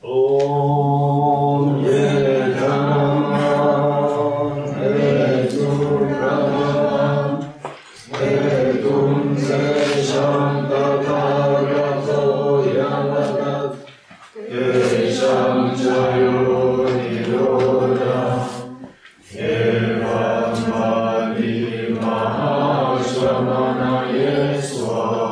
Om Ye Dhammam Hetu Brahman Hetum Sesham Tathagato Yamadat Yesham Chayo Nirodha Evam Vadi Mahashramana Yeswa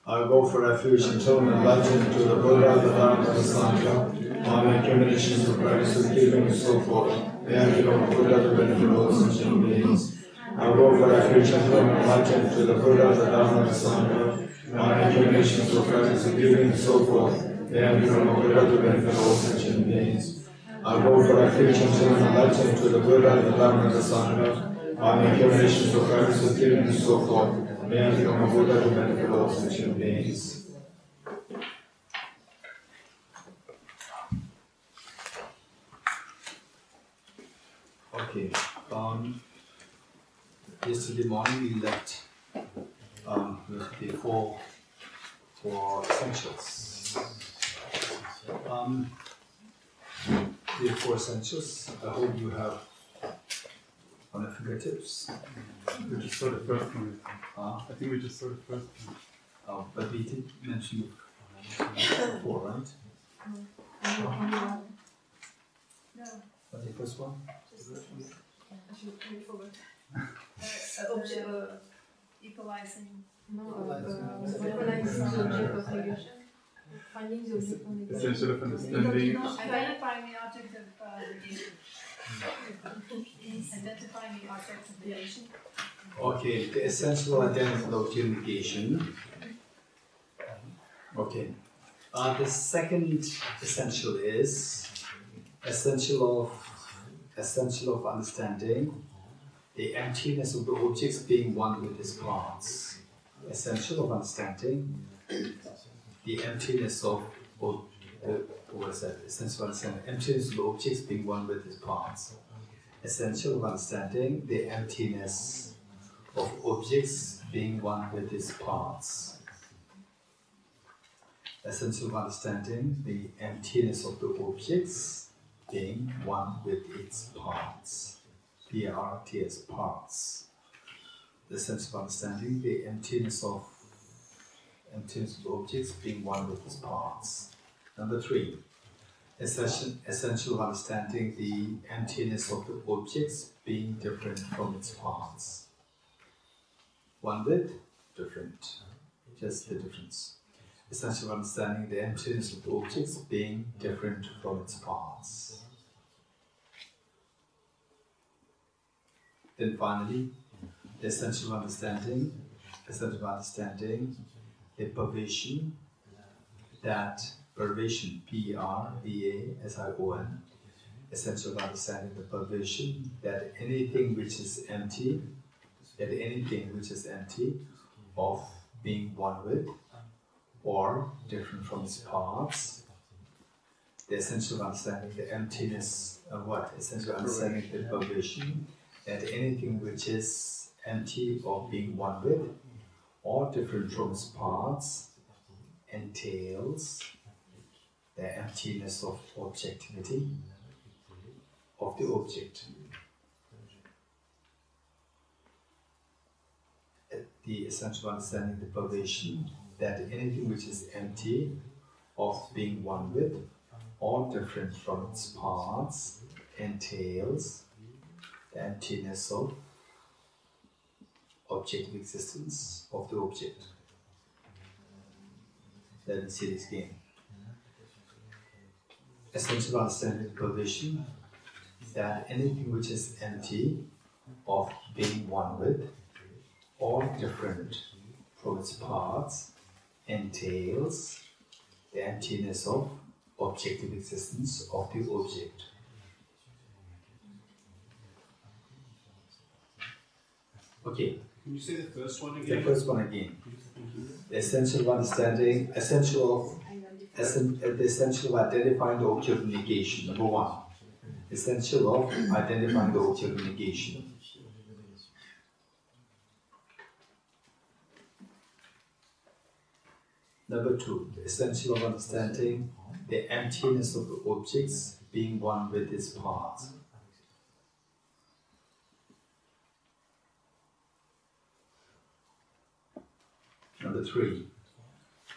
I go for refuge and turn and legend to the Buddha, the Dharma, the Sangha. My accumulations of practice of giving and so forth. The angel of Buddha, the benefit of all sentient beings. I go for refuge and turn and legend to the Buddha, the Dharma, the Sangha. My accumulations of practice of giving and so forth. The angel of Buddha, the benefit of all sentient beings. I go for refuge and turn and legend to the Buddha, the Dharma, the Sangha. My accumulations of practice of giving and so forth. May I become a Buddha to benefit all sentient beings. Okay. Yesterday morning we left with the four essentials. The four essentials. I hope you have on the fingertips. We just saw the first one. I think we just saw the first one. But we did mention four, right? No. What's the first one? I forgot. Equalizing. Recognizing the object of negation. Finding the object of negation. Essential of understanding. Identifying the object of negation. Identifying the object of negation. Okay, the essential identity of negation. Okay. The second essential is essential of understanding the emptiness of the objects being one with its parts. Essential of understanding the emptiness of essential of understanding emptiness of the objects being one with its parts. Essential of understanding the emptiness of objects being one with its parts. Essential of understanding the emptiness of the objects being one with its parts. P-A-R-T-S, parts. The sense of understanding the emptiness of the objects being one with its parts. Number 3, essential of understanding the emptiness of the objects being different from its parts. One with, different, just the difference. Essential of understanding the emptiness of the objects being different from its parts. Then finally, the essential of understanding the pervasion, P-E-R-V-A-S-I-O-N, essential of understanding the pervasion that anything which is empty that anything which is empty of being one with or different from its parts. The essential understanding, the emptiness of what? Essential understanding the perversion, that anything which is empty of being one with or different from its parts entails the emptiness of objectivity of the object. The essential understanding, the perversion, that anything which is empty of being one with or different from its parts entails the emptiness of objective existence of the object. Let me see this again. Essential understanding, the perversion, that anything which is empty of being one with or different from its parts entails the emptiness of objective existence of the object. Okay. Can you say the first one again? The first one again. The essential understanding, the essential of identifying the object of negation. Number one. Essential of identifying the object of negation. Number two, the essential of understanding the emptiness of the objects being one with its parts. Number three,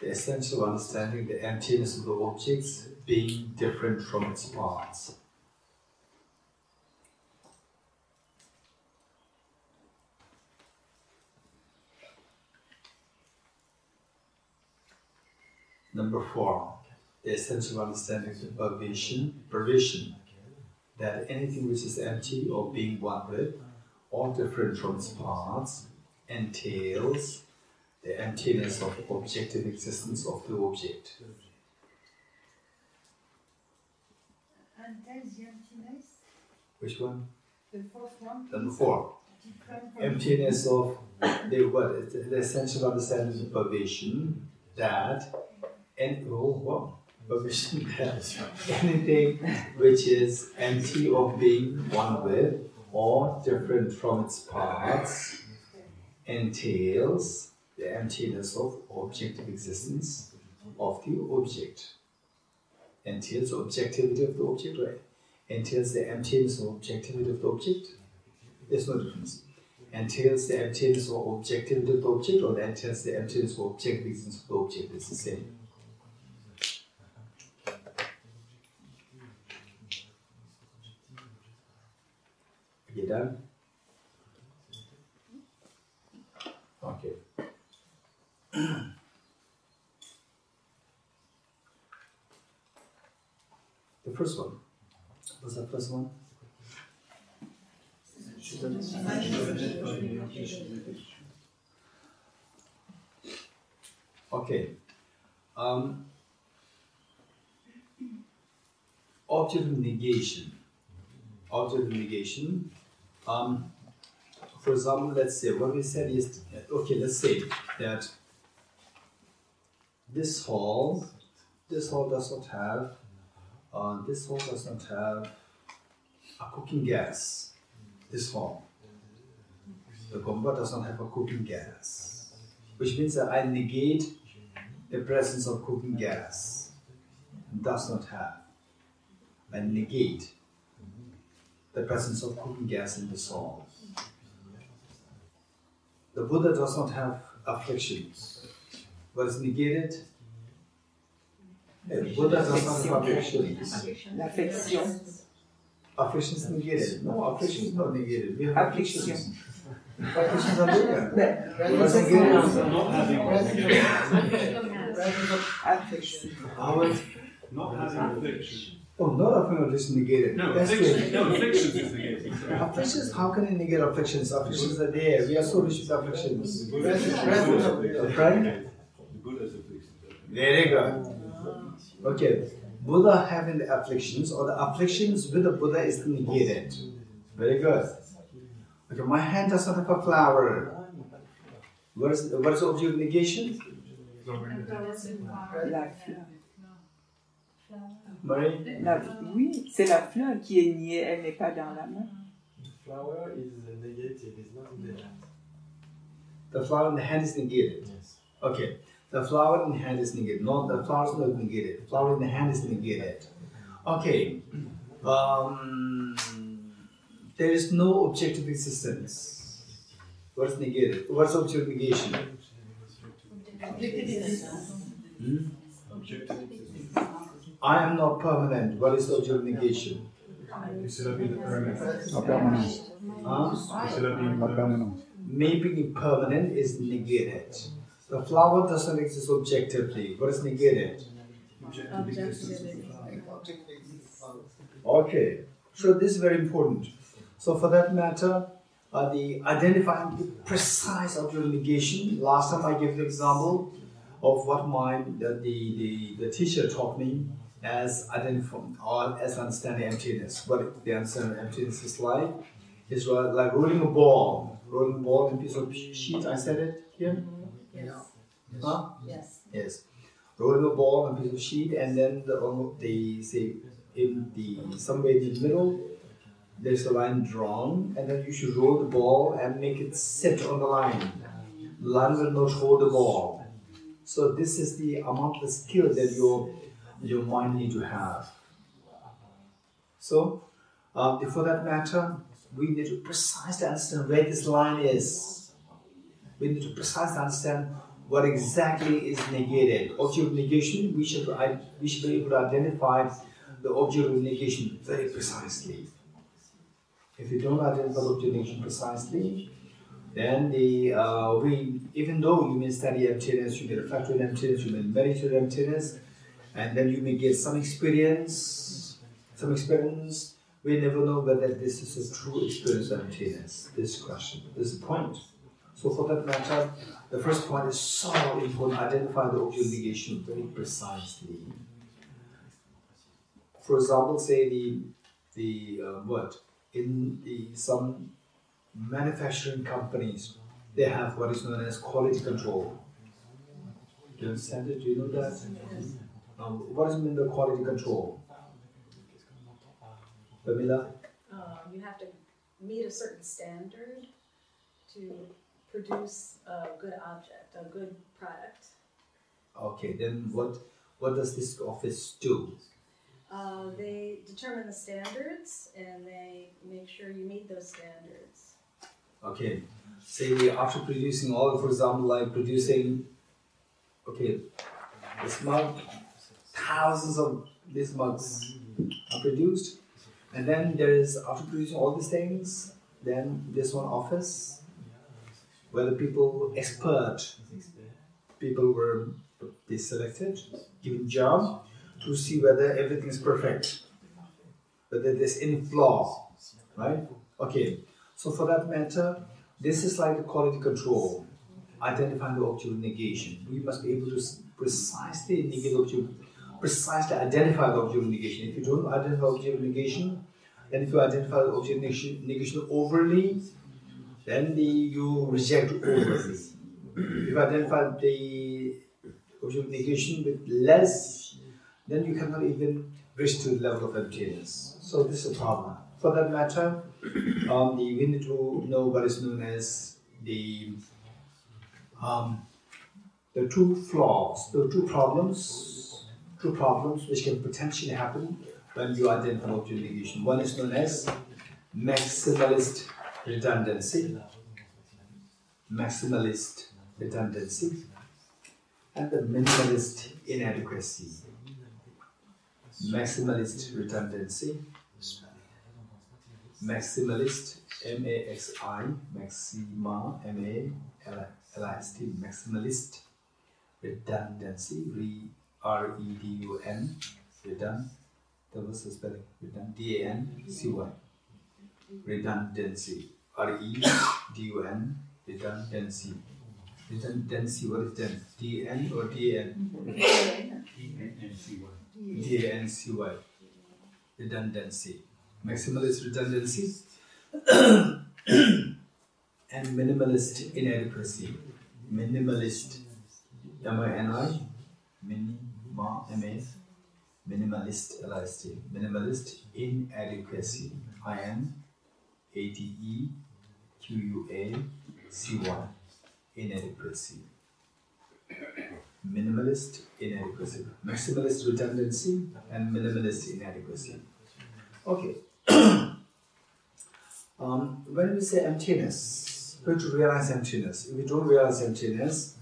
the essential of understanding the emptiness of the objects being different from its parts. Number four, the essential understanding of perversion, that anything which is empty or being one with or different from its parts entails the emptiness of objective existence of the object. And there's the emptiness. Which one? The fourth one. Number four. Different from Emptiness of the essential understanding of perversion, that perversion, that anything which is empty of being one with or different from its parts entails the emptiness of objective existence of the object. Entails objectivity of the object, right? Entails the emptiness of objectivity of the object. There's no difference. Entails the emptiness of objectivity of the object, or entails the emptiness of objective existence of the object. It's the same. You done? Okay. The first one. What's the first one? Okay. Object of negation. Object of negation. For example, let's say what we said is, okay, let's say that this hall does not have a cooking gas. This hall, the Gomba does not have a cooking gas, which means that I negate the presence of cooking gas. Does not have. I negate the presence of cooking gas in this hall. The Buddha does not have afflictions. What is negated? The Buddha does not have afflictions. L'affection. Affliction is negated. No, affliction is not negated. We have Affliction. afflictions. Afflictions are there. What's Affection. negated? Not having Affection. How is not having affliction. Oh, not affliction is negated. No, That's affliction. good. No, afflictions is negated. Afflictions, how can you negate afflictions? Afflictions are there. We are so rich with afflictions. Friend? The Buddha's afflictions. Very good. Okay. Buddha having the afflictions, or the afflictions with the Buddha is negated. Very good. Okay, my hand does not have a flower. What is the object of negation? La fleur. Marie? Oui, c'est la fleur qui est niée, elle n'est pas dans la main. The flower is negative, it's not in the hand. The flower in the hand is negated. Yes. Okay, the flower in the hand is negated. No, the flower is not negated. The flower in the hand is negated. Okay. There is no objective existence. What is negated? What's objective negation? I am not permanent. What is the objective negation? Making it permanent is negated. The flower doesn't exist objectively. What is negated? Okay, so this is very important. So for that matter, the identifying the precise object of negation. Last time I gave the example of what the teacher taught me as identifying or as understanding emptiness. What the understanding of emptiness is like rolling a ball. Rolling a ball in a piece of sheet. I said it here. Yes. Huh? Yes. Yes. Rolling a ball on a piece of sheet, and then somewhere in the middle, there's a line drawn, and then you should roll the ball and make it sit on the line. The line will not hold the ball. So this is the amount of skill that your mind need to have. So, for that matter, we need to precisely understand where this line is. We need to precisely understand what exactly is negated. Object of negation, we should be able to identify the object of negation very precisely. If you don't identify the object of negation precisely, then even though you may study emptiness, you may reflect on emptiness, you may meditate on emptiness, and then you may get some experience, we never know whether this is a true experience of emptiness. This question, this is the point. So for that matter, the first point is so important, identify the object of negation very precisely. For example, say some manufacturing companies, they have what is known as quality control. Do you understand it? Do you know that? What does it mean by quality control? Pamela? You have to meet a certain standard to produce a good object, a good product. Okay, then what does this office do? They determine the standards and they make sure you meet those standards. Okay, say after producing all, for example, like producing, this mug, thousands of these mugs are produced, and then there is, after producing all these things, then there's one office where the people were selected, given job to see whether everything is perfect, whether there's any flaw, right? Okay, so for that matter, this is like the quality control, identifying the object of negation. We must be able to precisely negate the object, precisely identify the object of negation. If you don't identify the object of negation, then if you identify the object of negation overly, then you reject overly. If you identify the object of negation with less, then you cannot even reach to the level of emptiness. So this is a problem. For that matter, we need to know what is known as the two flaws, the two problems which can potentially happen when you identify object negation. One is known as maximalist redundancy, and the minimalist inadequacy. Maximalist redundancy, maximalist, M-A-X-I, maxima, M-A-L-I-S-T, maximalist redundancy, R-E-D-U-N, redund, that was the spelling, redund, D-A-N-C-Y, redundancy, R-E-D-U-N, redundancy. Redundancy, what is that? D-N or D-A-N? D-A-N-C-Y. D-A-N-C-Y. Redundancy. Maximalist redundancy. and minimalist inadequacy. Minimalist, M-I-N-I, minimalist, L-I-S-T, minimalist inadequacy, I-N-A-D-E-Q-U-A-C-Y, inadequacy. Minimalist inadequacy, maximalist redundancy, and minimalist inadequacy. Okay. When we say emptiness, we have to realize emptiness. If we don't realize emptiness,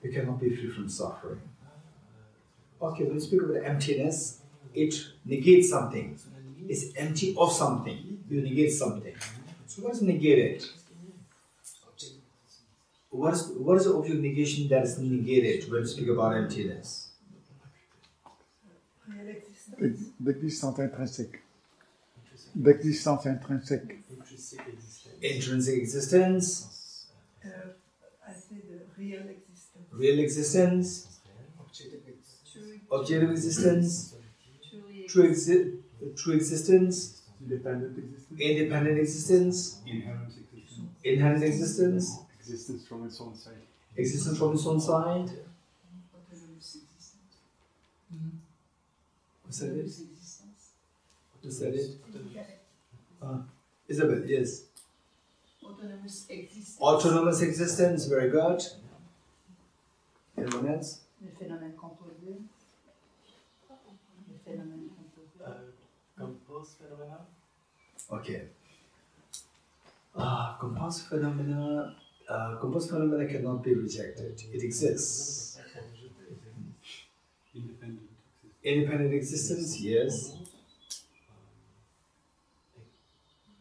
we cannot be free from suffering. Okay, when we speak about emptiness, it negates something. It's empty of something. You negate something. So what is negated? What is the object negation that is negated when we speak about emptiness? D'existence intrinsèque. D'existence intrinsèque. Intrinsic existence. I say the real existence. Real existence. Objective existence. True existence. Independent existence. Inherent existence. Existence from its own side. Existence from its own side. Who said it? Who said it? Isabel, yes. Autonomous existence. Autonomous existence, very good. Anyone else? Le phénomène composé. Le phénomène composé. Composed phenomena. Okay. Composed phenomena cannot be rejected. It exists. Independent existence, yes.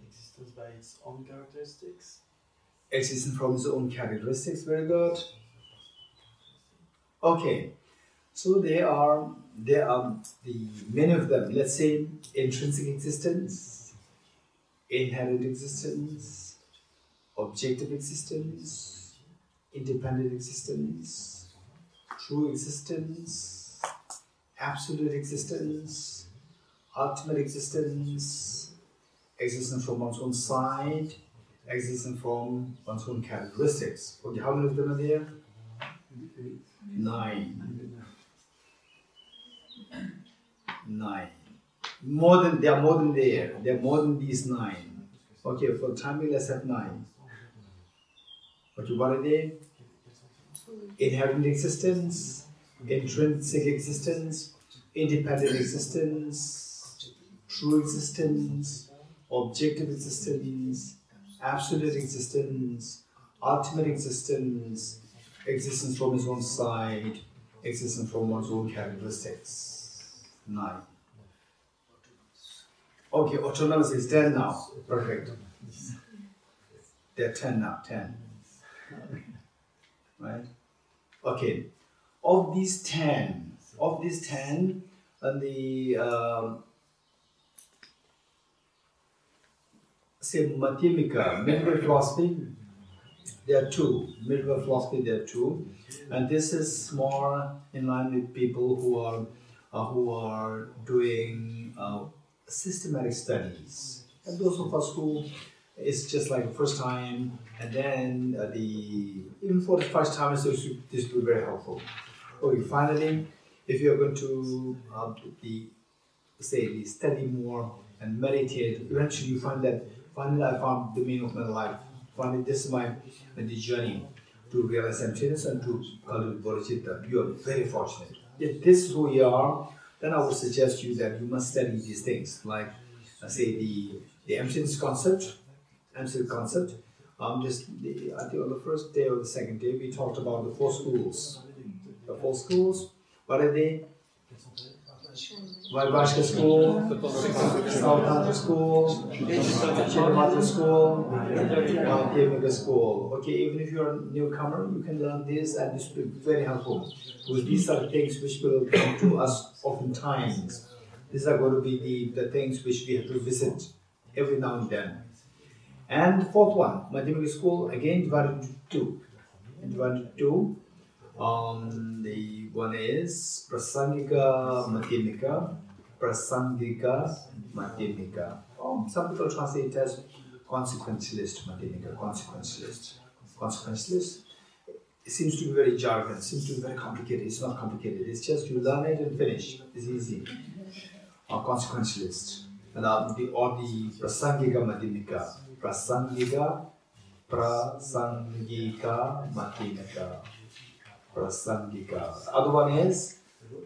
Existence by its own characteristics. Existence from its own characteristics, very good. Okay, so there are many of them. Let's say intrinsic existence, inherent existence, objective existence, independent existence, true existence, absolute existence, ultimate existence, existence from one's own side, existence from one's own characteristics. Okay, how many of them are there? 9. There are more than there. There are more than these 9. Okay, for the time being, let's have 9. Okay, what are they? Inherent existence, intrinsic existence, independent existence, true existence, objective existence, absolute existence, ultimate existence, existence from its own side, existence from one's own characteristics. 9. Okay, autonomous is 10 now. Perfect. They're 10 now. 10. Right? Okay. Of these 10, and the say Madhyamika, midway philosophy, there are 2. Midway philosophy, there are 2, and this is more in line with people who are doing systematic studies, and those of us who it's just like the first time, and then even for the first time, this will be very helpful. Okay, finally, if you're going to study more and meditate, eventually you find that finally I found the meaning of my life. Finally, this is the journey to realize emptiness and to cultivate Bodhicitta. You are very fortunate. If this is who you are, then I would suggest you that you must study these things, like the emptiness concept. I think on the first day or the second day, we talked about the 4 schools. The 4 schools, what are they? Vaibhashika school, Sautanta school, Chittamatra school, Madhyamika school. Okay, even if you're a newcomer, you can learn this, and this will be very helpful. Because these are the things which will come to us oftentimes. These are going to be the things which we have to visit every now and then. And the 4th one, Madhyamika school, again divided into 2. The one is Prasangika Madhyamika. Some people translate it as consequentialist Madhyamika, consequentialist. It seems to be very jargon, seems to be very complicated. It's not complicated. It's just you learn it and finish. It's easy. Or consequentialist. And the Prasangika Madhyamika. Prasangika Madhyamika. Prasangika. The other one is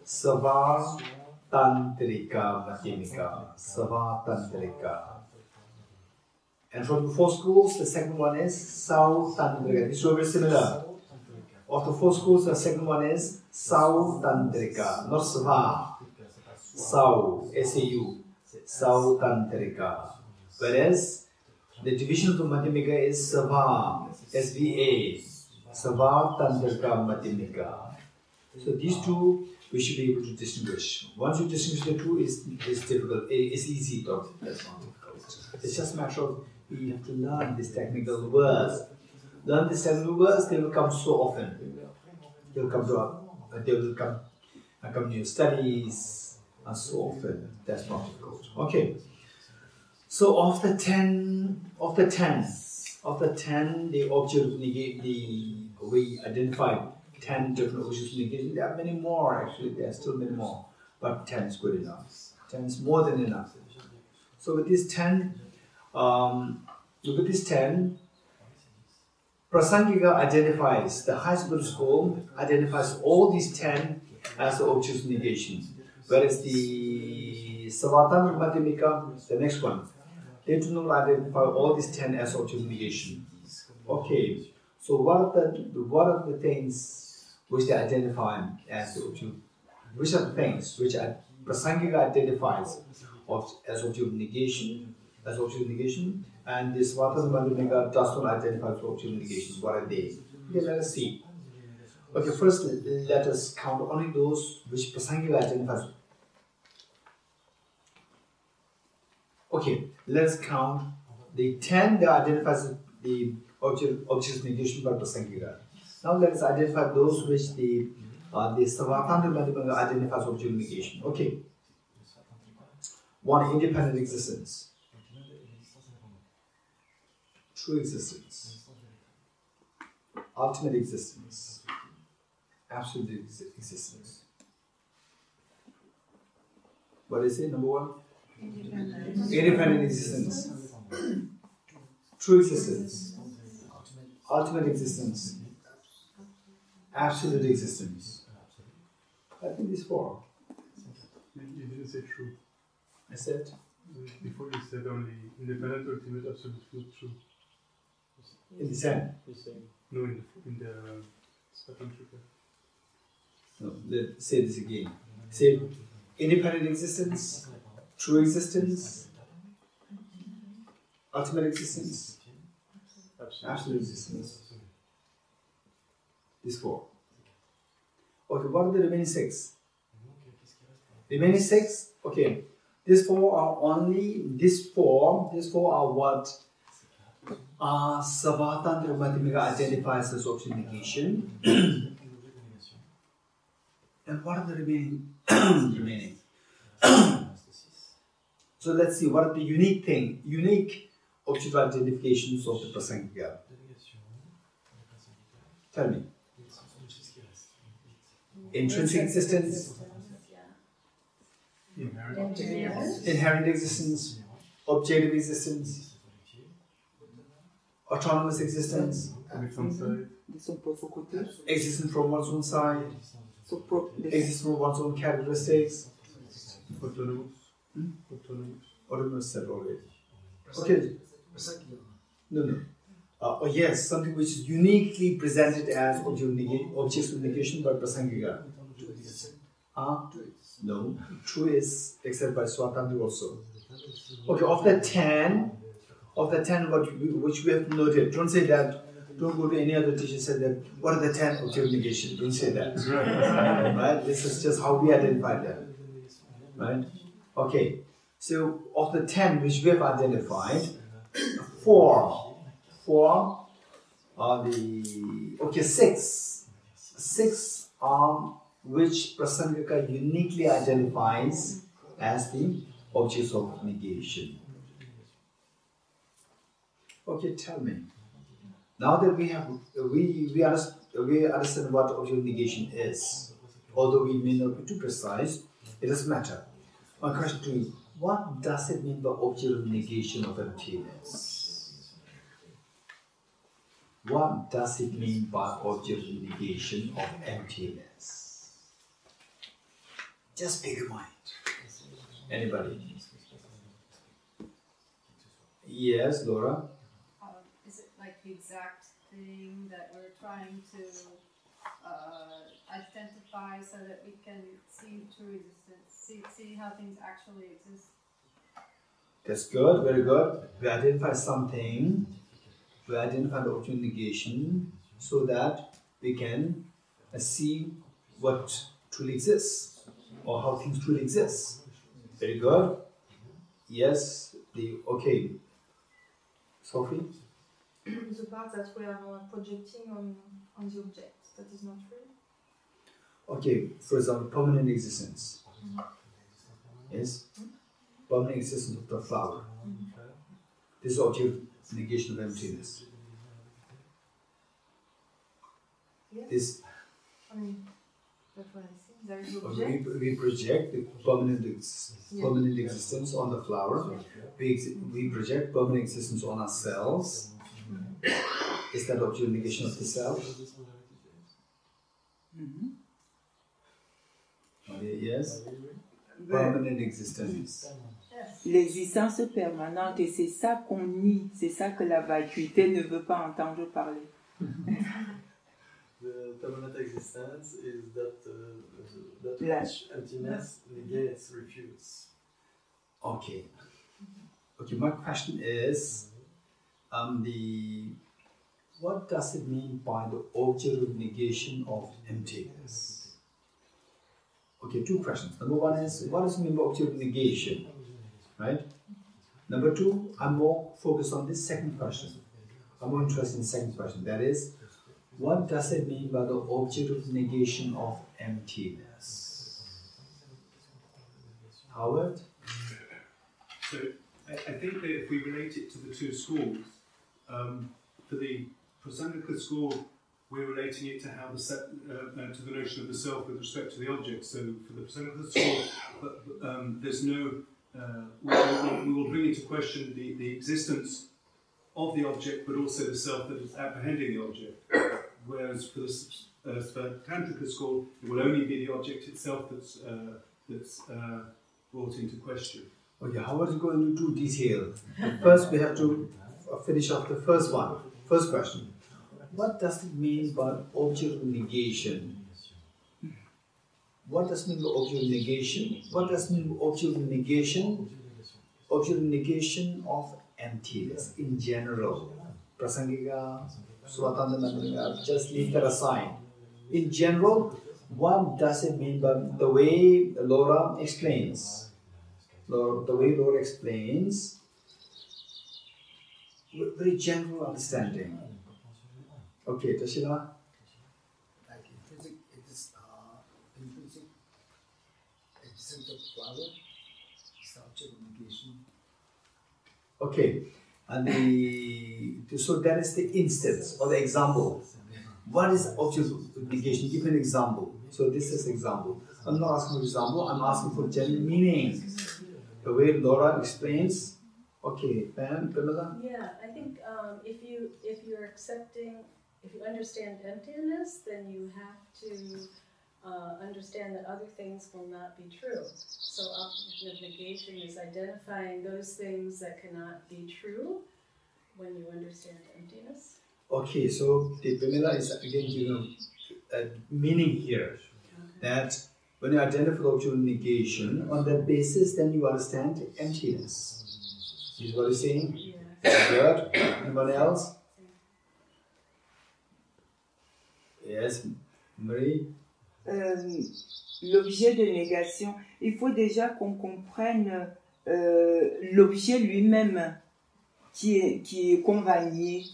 Savatantrika Madhyamika. Savatantrika. And from the 4 schools, the second one is Sautantrika. These are very similar. Of the 4 schools, the second one is Sautantrika, not Sava. Sau, S-A-U, Sautantrika. Whereas the division of the Madhyamika is Sava, S-V-A, Savatantrika Madhyamika. So these two we should be able to distinguish. Once you distinguish the two, it's difficult. It's easy, though. That's not difficult. It's just a matter of you have to learn these technical words. Learn these technical words, they will come so often. They will come to your studies and so often. That's not difficult. Okay. So of the 10, the object of negation, we identified 10 different objects of negation. There are many more actually. There are still many more, but 10 is good enough. 10 is more than enough. So with these 10. Prasangika identifies, the highest Buddhist school identifies all these 10 as the objects of negation. Whereas the Savatantrika Madhyamika, the next one, they do not identify all these 10 as objects of negation. Okay, so what are the things which they identify as the object? Which are the things which Prasangika identifies as object of negation? And this Savatantrika Madhyamika does not identify as object of negation. What are they? Okay, let us see. Okay, first let us count only those which Prasangika identifies. Okay, let us count the 10 that identifies the objects of negation by Prasangika. Now let us identify those which the Savatantrika Madhyamika identifies object of negation. Okay. 1. Independent existence. True existence. Ultimate existence. Absolute existence. What is it? Number 1? Independent existence. True existence. Ultimate existence. Absolute existence. I think these 4. You didn't say true. I said? Before you said only independent, ultimate, absolute, true. In the 10? No, in the Svatantrika. No, let's say this again. Say independent existence, true existence, ultimate existence, absolute existence. These 4. Okay, what are the remaining 6? Remaining 6? Okay. These 4 are only, these four are what Savatantrika Madhyamika identifies as object negation. And what are the remaining? So let's see, what are the unique object identifications of the Prasangika? Tell me. Intrinsic existence, inherent existence, objective existence, autonomous existence, existence from one's own side, existence from one's own characteristics, autonomous said already. Okay. No. Oh yes, something which is uniquely presented as objects of negation by Prasangika. No, true is accepted by Svatantrika also. Okay, of the 10 which we have noted, don't say that, don't go to any other teacher and say that, what are the 10 objects of negation? Don't say that. Right? This is just how we identify them. Right? Okay, so of the 10 which we have identified, 4 are the, 6 are which Prasangika uniquely identifies as the objects of negation. Okay, tell me. Now that we understand what object negation is, although we may not be too precise, it doesn't matter. My question to you: what does it mean by object negation of emptiness? What does it mean by object negation of emptiness? Just pick a mind. Anybody? Yes, Laura? Is it like the exact thing that we're trying to identify so that we can see true existence, see how things actually exist? That's good, very good. We identify something, we identify the object negation so that we can see what truly exists or how things truly exist. Very good. Yes, okay. Sophie? The part that we are projecting on the object, that is not real. Okay, for example, permanent existence. Yes? Permanent existence of the flower. This is object negation of emptiness. Yes. This, I mean, that's what I see. There is object. we project the permanent existence on the flower. We project permanent existence on ourselves. Is that object negation of the self? Okay, yes? Permanent existence. L'existence permanente, et c'est ça qu'on nie, c'est ça que la vacuité ne veut pas entendre parler. The permanent existence is that which emptiness negates, refutes. Okay. Okay, my question is, what does it mean by the object of negation of emptiness? Okay, two questions. Number one is, what does it mean by object of negation? Right? Number two, I'm more focused on this second question. I'm more interested in the second question. That is, what does it mean by the object of negation of emptiness? Howard? So I think that if we relate it to the two schools, for the Prasangika school, we're relating it to how to the notion of the self with respect to the object. So for the Prasangika school, there's no. We will bring into question the existence of the object, but also the self that is apprehending the object. Whereas for the Tantrika school, it will only be the object itself that's brought into question. Okay, how are you going into detail? First, we have to finish off the first one. First question. What does it mean by object of negation? What does it mean by object of negation? What does it mean by object of negation? Object of negation of emptiness in general. Prasangika, Svatandana, just leave that aside. In general, what does it mean by the way Laura explains? The way Laura explains, very general understanding. Okay, Tashila? Like in physics, it is intrinsic existence of flower, it's the object of negation. Okay, and so that is the instance or the example. What is object of negation? Give an example. So this is example. I'm not asking for example, I'm asking for general meaning. The way Laura explains. Okay, Pam, Pamela? Yeah, I think if you're accepting, if you understand emptiness, then you have to understand that other things will not be true. So opposition of negation is identifying those things that cannot be true when you understand emptiness. Okay, so the Pamela is again giving a meaning here. That when you identify the object of negation, on that basis, then you understand emptiness. Is what you're saying? Yeah. Good. Anyone else? Yes, Marie? L'objet de négation, il faut déjà qu'on comprenne l'objet lui-même qu'on va nier.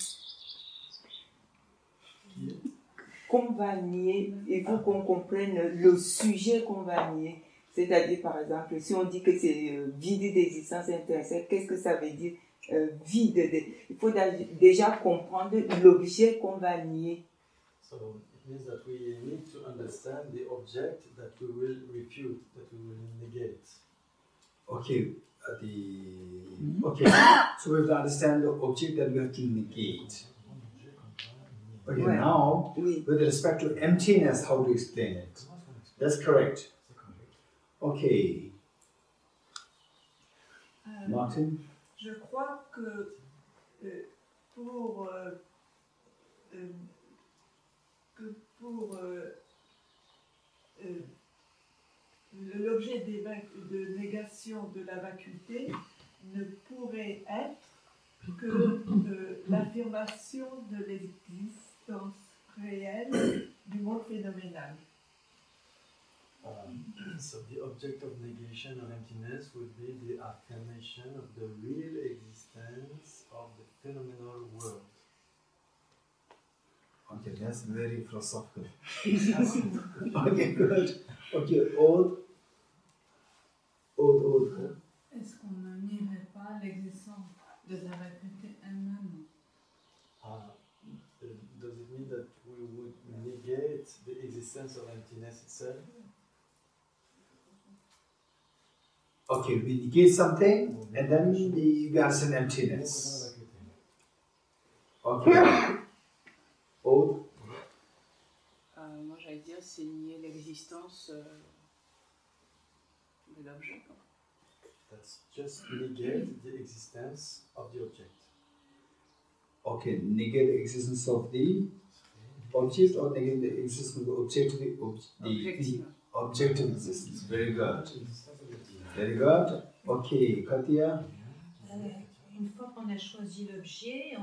Qu'on va nier, il faut qu'on comprenne le sujet qu'on va nier. C'est-à-dire, par exemple, si on dit que c'est vide d'existence intrinsèque, qu'est-ce que ça veut dire? vide. Il faut déjà comprendre l'objet qu'on va nier. So it means that we need to understand the object that we will refute, that we will negate. Okay, okay. So we have to understand the object that we have to negate. Okay, Ouais. now Oui. with respect to emptiness, how to explain it? That's correct. Okay, Martin. Je crois que pour l'objet de négation de la vacuité ne pourrait être que l'affirmation de l'existence réelle du monde phénoménal. So the object of negation of emptiness would be the affirmation of the real existence of the phenomenal world. Okay, that's very philosophical. Okay, good. Okay, Aude. Est-ce qu'on ne nierait pas l'existence de la vacuité elle-même? Does it mean that we would negate the existence of emptiness itself? Okay, we negate something and then you understand emptiness. Okay. Aude. Moi, j'allais dire, c'est nier l'existence de l'objet. That's just negate the existence of the object. Okay, negate the existence of the object or negate the existence of the objective, objective existence. Very good. Very good. Okay, Katia. Une fois qu'on a choisi l'objet,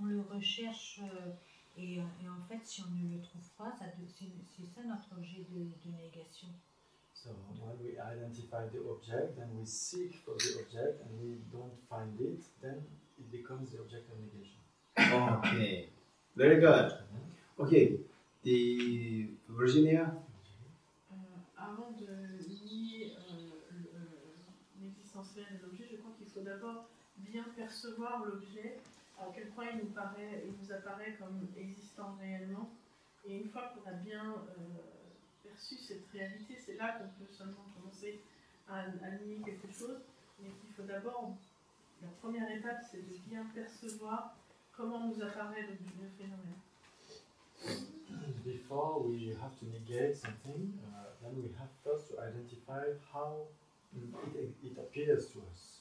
on le recherche et en fait, si on ne le trouve pas, c'est ça notre objet de négation. So when we identify the object, then we seek for the object and we don't find it, then it becomes the object of negation. Okay, very good. Okay, the Virginia. Avant de nier l'existence réelle de l'objet, je crois qu'il faut d'abord bien percevoir l'objet, à quel point il nous apparaît comme existant réellement. Et une fois qu'on a bien perçu cette réalité, c'est là qu'on peut seulement commencer à nier quelque chose. Mais qu'il faut d'abord, la première étape, c'est de bien percevoir comment nous apparaît le phénomène. Before we have to negate something, then we have first to identify how it appears to us.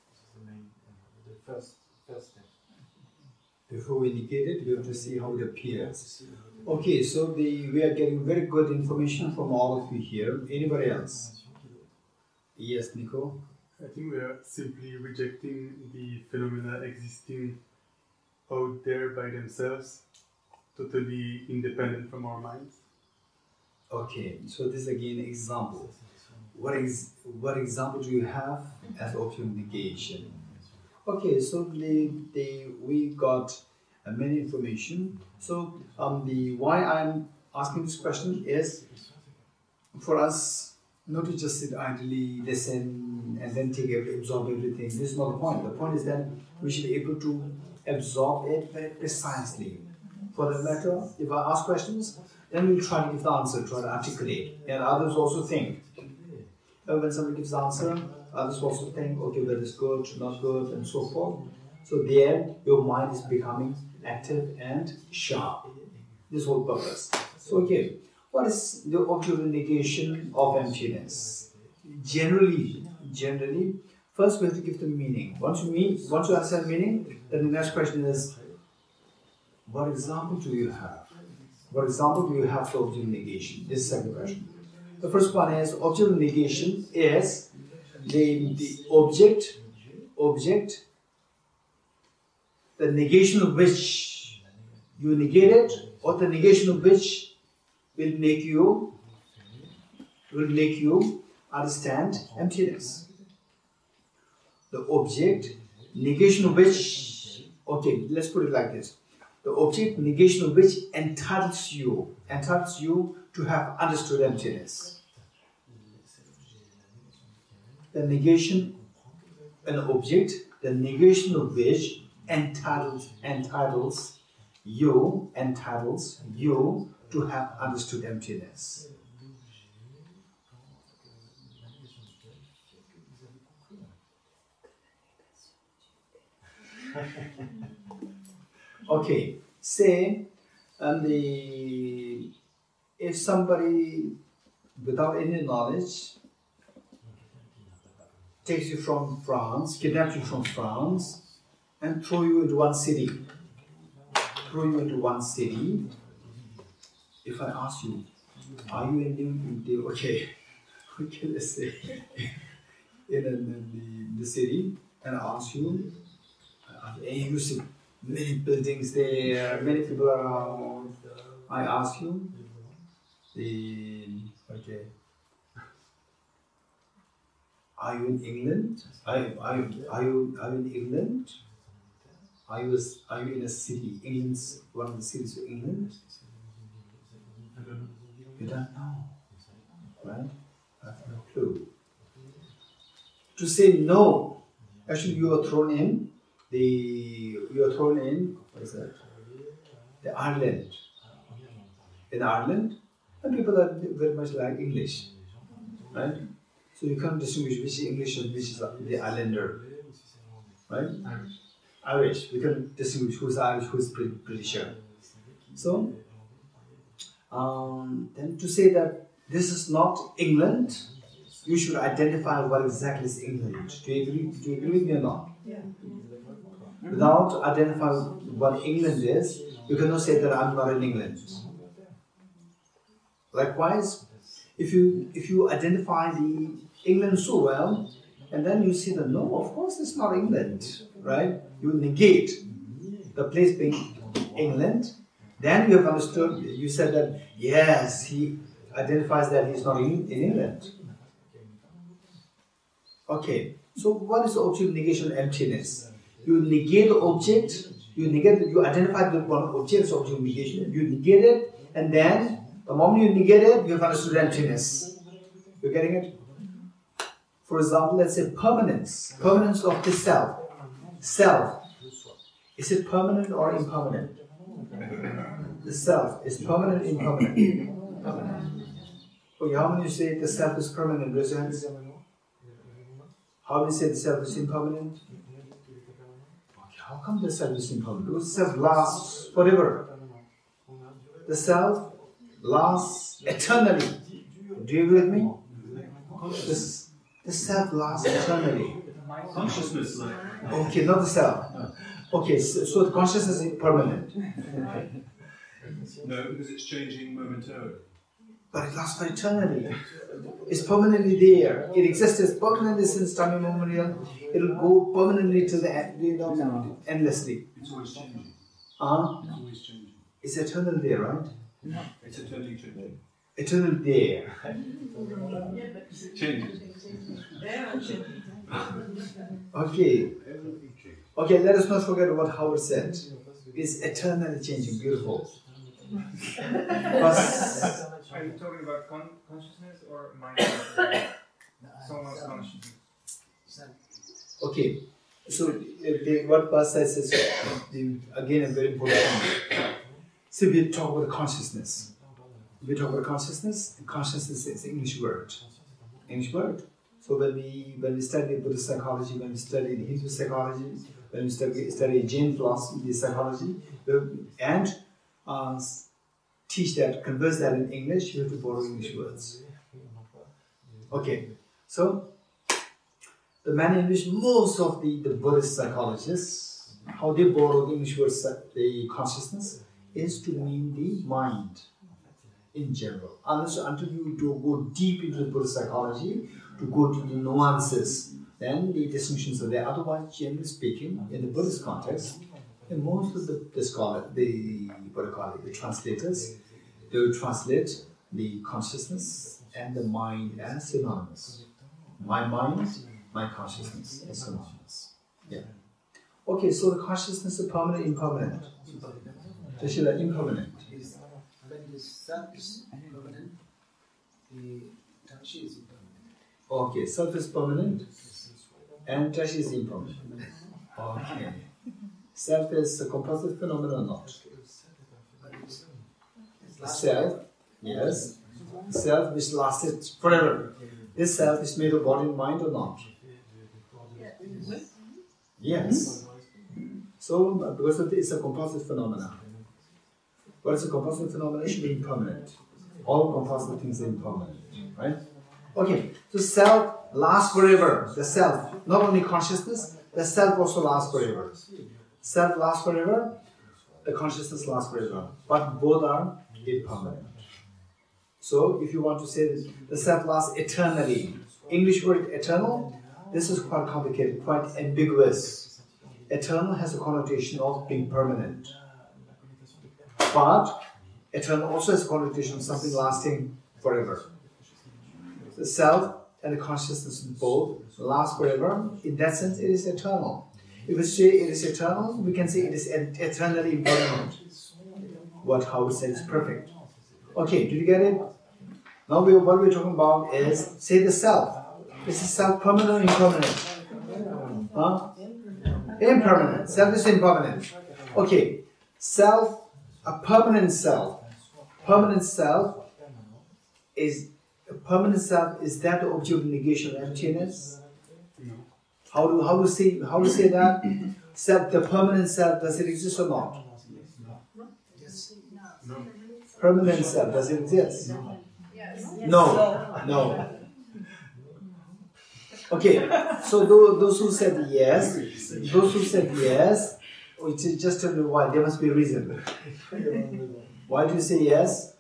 This is the main, the first step. Before we negate it, we have to see how it appears. Okay, so we are getting very good information from all of you here. Anybody else? Yes, Nico? I think we are simply rejecting the phenomena existing out there by themselves, totally independent from our minds. Okay, so this is again an example. What example do you have as object of negation? Okay, so we got many information. So why I'm asking this question is for us not to just sit idly, listen, and then absorb everything. This is not the point. The point is that we should be able to absorb it very precisely. For that matter, if I ask questions, then we'll try to give the answer, try to articulate, and others also think. When somebody gives the answer, others also think, okay, whether it's good, not good, and so forth. So there, your mind is becoming active and sharp. This whole purpose. So, okay, what is the object of negation of emptiness? Generally, first we have to give the meaning. Once you understand meaning, then the next question is, what example do you have? What example do you have for object of negation? This is the second question. The first one is object of negation is the object, the negation of which you negate it, or the negation of which will make you understand emptiness. The object, negation of which, okay, let's put it like this. The object, negation of which entitles you to have understood emptiness. The negation, an object, the negation of which entitles you to have understood emptiness. Okay, say if somebody without any knowledge takes you from France, kidnaps you from France, and throw you into one city. If I ask you, are you in okay, let's say in the city, and I ask you, you see many buildings there, many people around. I ask you, are you in England? Are you in England? Are you in a city? England's one of the cities of England? You don't know, right? I have no clue. To say no, actually you are thrown in. What is that? The Ireland. In Ireland, and people are very much like English, right? So you can't distinguish which is English and which is the Islander, right? Irish. We can distinguish who's Irish, who's British. So, then to say that this is not England, you should identify what exactly is England. Do you agree with me or not? Yeah. Without identifying what England is, you cannot say that I'm not in England. Likewise, if you identify the England so well, and then you see that no, of course it's not England, right? You negate the place being England, then you have understood, you said that yes, he identifies that he's not in England. Okay, so what is the object of negation? Emptiness. You negate the object, you identify the one object of negation, you negate it, and then the moment you negate it, you have understood emptiness. You're getting it? For example, let's say permanence of the self. Self, is it permanent or impermanent? The self is permanent, impermanent? Permanent. Okay, how many say the self is permanent? Raise your hands. How many say the self is impermanent? Okay, how come the self is impermanent? Because the self lasts forever. The self lasts eternally. Do you agree with me? The self lasts eternally. Consciousness, okay, not the self. Okay, so the consciousness is permanent. No, because it's changing momentarily. But it lasts for eternity. It's permanently there. It exists permanently since time immemorial. It will go permanently to the end, endlessly. It's always changing. It's always changing. It's eternal there, right? No. It's eternally changing. Eternal there. Changes. Okay. Okay, let us not forget what Howard said. It's eternally changing. Beautiful. Are you talking about consciousness or mindfulness? Someone's consciousness. Okay, so what Bas says is again a very important thing. So we talk about consciousness. We talk about consciousness, and consciousness is an English word. English word. So when we study Buddhist psychology, when we study Hindu psychology, when we study Jain philosophy, psychology, and teach that, converse that in English, you have to borrow English words. Okay, so the manner in which most of the Buddhist psychologists, how they borrow the English words, the consciousness, is to mean the mind in general. Until you go deep into the Buddhist psychology, to go to the nuances, then the distinctions are there. Otherwise, generally speaking, in the Buddhist context, in most of the scholars, the translators, they will translate the consciousness and the mind as synonymous. My mind, my consciousness is synonymous. Yeah. Okay, so the consciousness is permanent, impermanent. Jeshila, impermanent. When the self is permanent, the Tashi is impermanent. Okay, self is permanent and Tashi is impermanent. Okay. Self is a composite phenomenon or not? Self, yes. Self which lasted forever. This self is made of body and mind or not? Yes. So, because of this, it's a composite phenomenon. What is a composite phenomenon? It should be impermanent. All composite things are impermanent, right? Okay, so self lasts forever. The self, not only consciousness, the self also lasts forever. Self lasts forever, the consciousness lasts forever. But both are impermanent. So, if you want to say that the self lasts eternally, English word eternal, this is quite complicated, quite ambiguous. Eternal has a connotation of being permanent. But eternal also has a connotation of something lasting forever. The self and the consciousness both last forever. In that sense, it is eternal. If we say it is eternal, we can say it is eternally impermanent. How we say it's perfect. Okay, did you get it? Now what we're talking about is, say the self. Is the self permanent or impermanent? Huh? Impermanent. Self is impermanent. Okay, self, a permanent self. Permanent self is that the object of negation of emptiness? How do you say that? Self, the permanent self, does it exist or not? Yes. Permanent self, does it exist? No. Okay, so those who said yes, which is just tell me why, there must be a reason. Why do you say yes?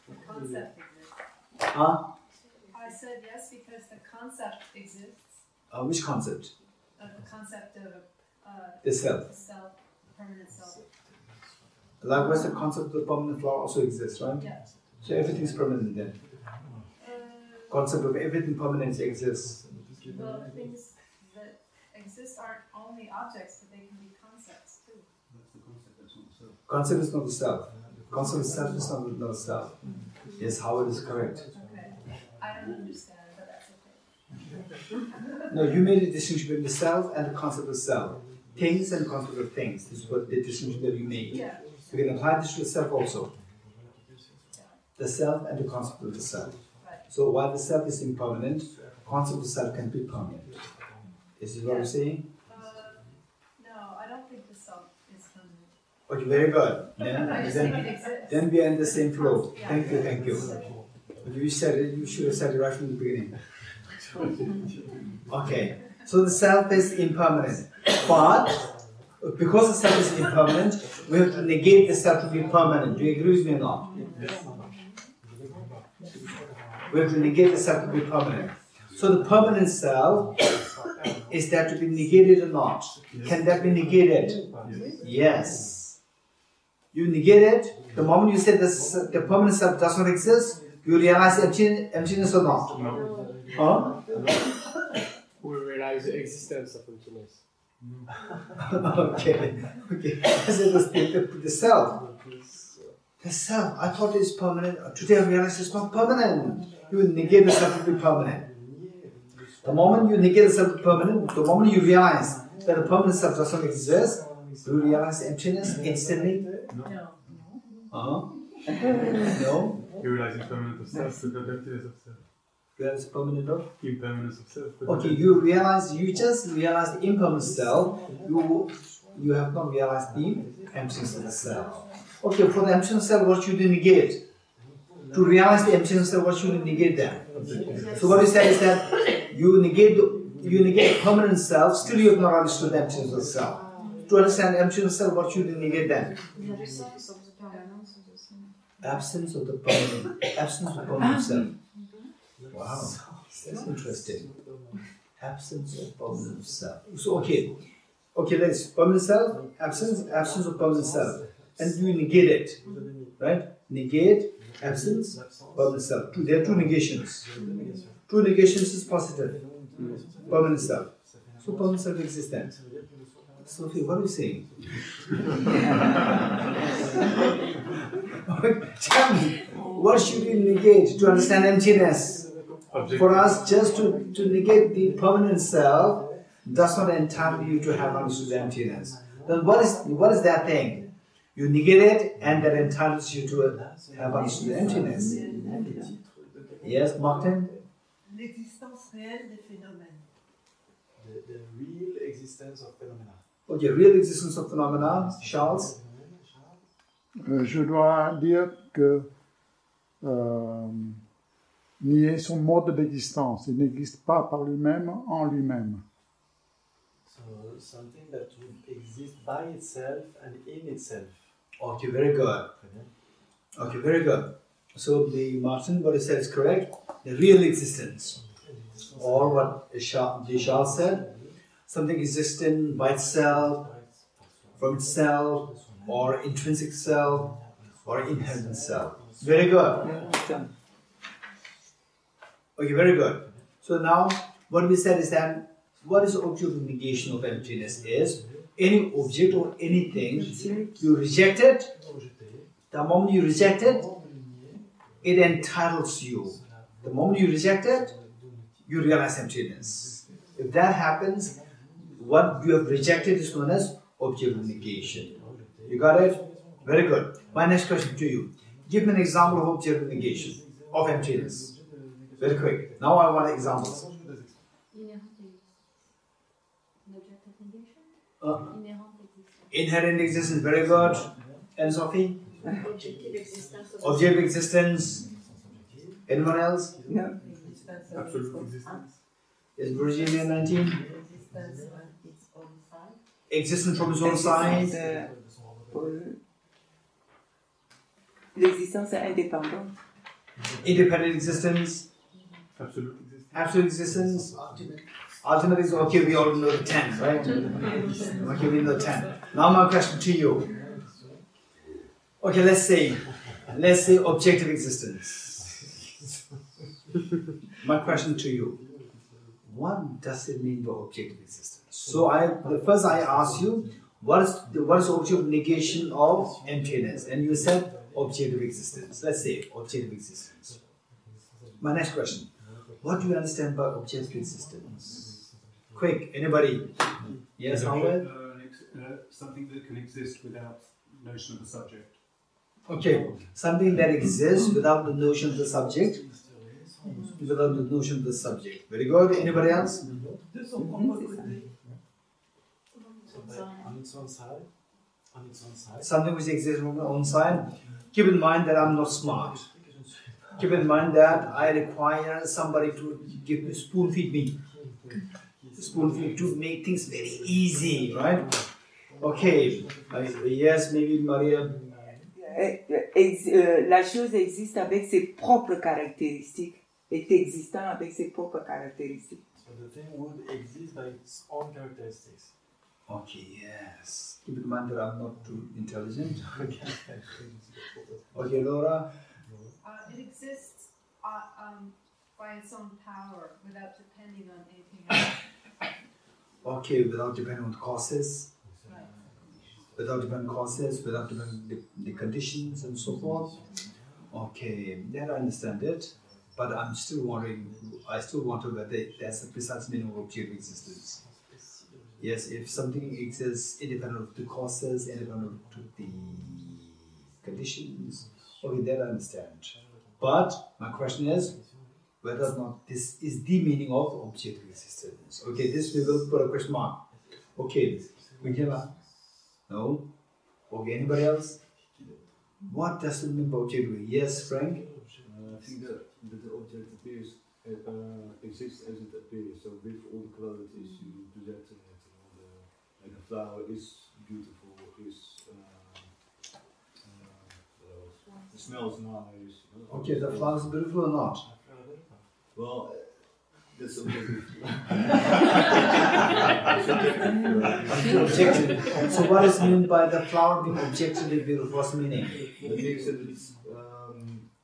The concept exists. Huh? I said yes because the concept exists. Which concept? The concept of the self. The self, permanent self. Likewise, the concept of the permanent flower also exists, right? Yeah. So everything is permanent then. Concept of everything permanent exists. The things that exist aren't only objects, but they can be concepts too. Concept is not the self. Concept of self is not the self. Yes, Howard is correct. Okay. I don't understand, but that's okay. No, you made a distinction between the self and the concept of self. Things and the concept of things. This is what the distinction that you made. Yeah. You can apply this to the self also. The self and the concept of the self. Right. So while the self is impermanent, concept of self can be permanent. Is this what you're saying? No, I don't think the self is permanent. Okay, very good. I just think it exists. Then we are in the same flow. Yeah. Thank you. You said it, you should have said it right from the beginning. Okay, so the self is impermanent. But because the self is impermanent, we have to negate the self to be permanent. Do you agree with me or not? We have to negate the self to be permanent. So the permanent self, is that to be negated or not? Can that be negated? Yes. You negate it, the moment you say the permanent self does not exist, you realize emptiness or not? No. Huh? We realize the existence of emptiness. Okay. I said the self. The self, I thought it's permanent. Today I realize it's not permanent. You negate the self to be permanent. The moment you negate the self to be permanent, the moment you realize that the permanent self does not exist, you realize emptiness instantly? No. No? You realize impermanence of self, but not emptiness of self. Realize permanent of? Impermanence of self. Okay, you just realize the impermanent self, you have not realized the emptiness of the self. Okay, for the emptiness self, what should you negate? To realize the emptiness self, what should you negate then? So what you say is that you negate permanent self, still you have not understood the emptiness of the self. To understand the emptiness self, what should you negate then? Absence of the permanent self. Wow, that's interesting. Absence of permanent self. So okay, let's permanent self, absence of permanent self, and you negate it, right? Negate, absence, permanent self. There are two negations. Two negations is positive. Permanent self. So permanent self existence. Sophie, what are you saying? Tell me, what should we negate to understand emptiness? For us, just to negate the permanent self, does not entitle you to have understood emptiness. Then what is that thing? You negate it, and that entitles you to have understood emptiness. Yes, Martin? L'existence réelle des phénomènes. The real existence of phenomena. Okay, real existence of phenomena, Charles? Je dois dire que nier son mode d'existence. Il n'existe pas par lui-même, en lui-même. So something that would exist by itself and in itself. Okay, very good. Okay, very good. So the Martin, what he said is correct. The real existence, or what Charles said, something existing by itself, from itself, or intrinsic self, or inherent self. Very good. Okay, very good. So now, what we said is that what is the object of negation of emptiness is any object or anything you reject it. The moment you reject it, it entitles you. The moment you reject it, you realize emptiness. If that happens, what you have rejected is known as object of negation. You got it? Very good. My next question to you. Give me an example of object of negation, of emptiness. Very quick. Now I want examples. Inherent existence, very good. And Sophie? Objective existence. Anyone else? No. Absolute existence. Is Virginia 19? Existence from its own side. L'existence indépendante. Independent existence. Absolute existence. Absolute existence. Ultimate is okay, we already know the 10, right? Okay, we know the 10. Now my question to you. Okay, let's say objective existence. My question to you. What does it mean by objective existence? So first I ask you, what is the object of negation of emptiness? And you said objective existence. Let's say objective existence. My next question. What do you understand by objective existence? Quick, anybody? Yes, Howard? Something that can exist without notion of the subject. Okay, something that exists without the notion of the subject. Without the notion of the subject. Very good. Anybody else? On its own side. On its own side. Something which exists on its own side. Keep in mind that I'm not smart. Keep in mind that I require somebody to spoon feed me. Spoon feed to make things very easy, right? Okay. Yes, maybe Maria. La chose existe avec ses propres caractéristiques. Est existant avec ses propres caractéristiques. So the thing would exist by its own characteristics. Okay, yes. Keep in mind that I'm not too intelligent. Okay, Laura. It exists by its own power without depending on anything else. Okay, without depending on causes. Right. Without depending on causes, without depending on the conditions and so forth. Okay, then I understand it. But I'm still wondering, I still wonder whether that's the precise meaning of objective existence. Yes, if something exists independent of the causes, independent of the conditions, okay, that I understand. But my question is, whether or not this is the meaning of objective existence. Okay, this we will put a question mark. Okay, Vijayla? No? Okay, anybody else? What does it mean by objective? Yes, Frank? I think that the object appears, exists as it appears. So with all the qualities you present in it, like a flower is beautiful, it smells nice. Okay, the flower is beautiful or not? Well, that's objective. Objective. So what is meant by the flower being objectively beautiful? What's the meaning? That means that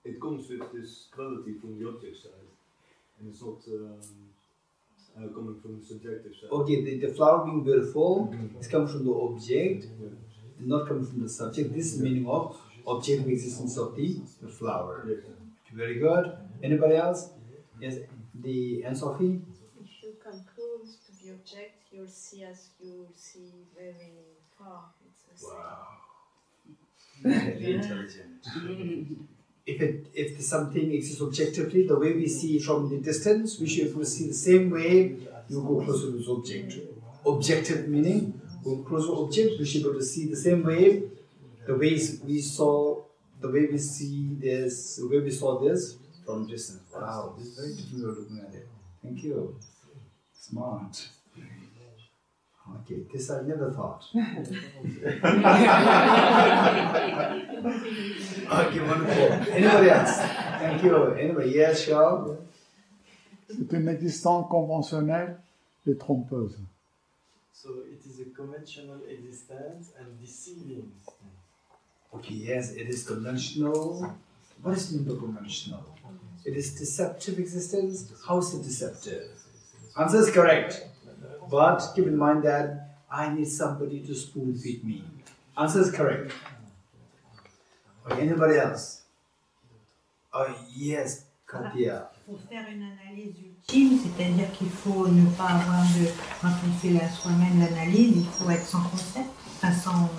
it comes with this quality from the object side, and it's not coming from the subjective side. Okay, the flower being beautiful is coming from the object, not coming from the subject. This is the meaning of objective existence of the flower. Yes. Very good. Anybody else? Yes, and Sophie? If you come close to the object, you'll see as you see very far. It's the same. Wow. Very intelligent. If something exists objectively, the way we see from the distance, we should see the same way you go closer to this object. Objective meaning, go closer to object, we should be able to see the same way, the way we saw, the way we see this, the way we saw this from distance. Wow, this is very different way of looking at it. Thank you. Smart. Okay, this I never thought. Okay, wonderful. Anybody else? Thank you. Anybody? Yes, Charles? C'est une existence conventionnelle et trompeuse. So it is a conventional existence and deceiving existence. Okay, yes, it is conventional. What is meant by conventional? It is deceptive existence. How is it deceptive? Answer is correct. But keep in mind that I need somebody to spoon feed me. Answer is correct. Okay, anybody else? Oh, yes, Katia. Pour faire une analyse ultime, c'est-à-dire qu'il faut ne pas avoir de... Quand on fait soi-même l'analyse, il faut être sans concept, enfin sans...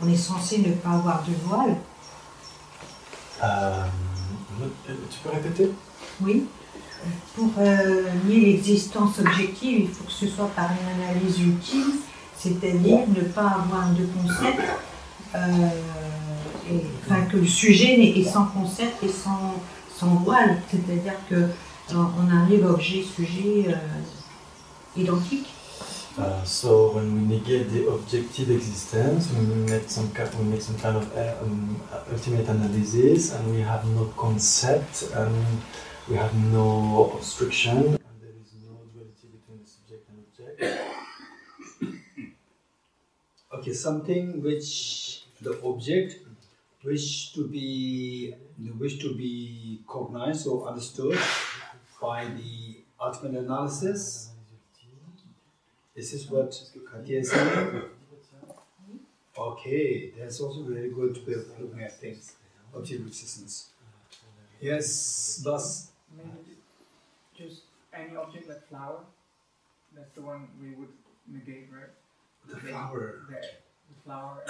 on est censé ne pas avoir de voile. Tu peux répéter? Oui. Pour nier l'existence objective, il faut que ce soit par une analyse ultime, c'est-à-dire ne pas avoir de concept, enfin que le sujet est sans concept et sans voile, c'est-à-dire qu'on arrive à objet-sujet identique. So when we negate the objective existence, we make some kind of ultimate analysis, and we have no concept, and we have no obstruction, and there is no duality between the subject and object. Okay, something which the object wish to be cognized or understood by the ultimate analysis. This is what Katia is saying. Okay, that's also a very good way of looking at things. Object existence. Yes, thus. Maybe just any object like flower. That's the one we would negate, right? The flower. The flower.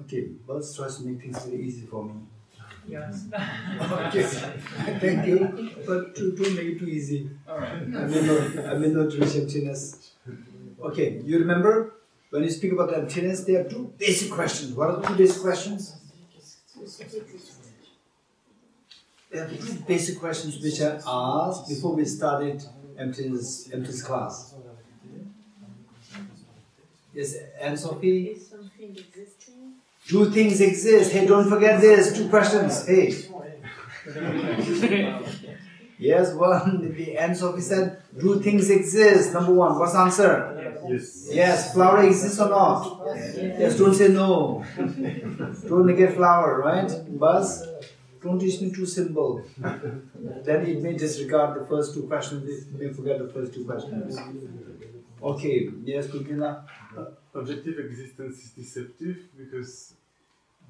Okay, Buzz tries to make things very easy for me. Yes. Okay, thank you, but don't make it too easy. Alright. I may not reach emptiness. Okay, you remember when you speak about emptiness, there are two basic questions. What are the two basic questions? There are two basic questions which I asked before we started emptiness class. Yes, and Sophie? Is something existing? Do things exist? Hey, don't forget this. Two questions. Hey. Yes, one. The end Sophie said, do things exist? Number one. What's the answer? Yes. Yes, flower exists or not? Yes, don't say no. Don't negate flower, right? Buzz? Don't teach me too simple. Then it may disregard the first two questions. It may forget the first two questions. Okay, yes, Kulkina? Objective existence is deceptive because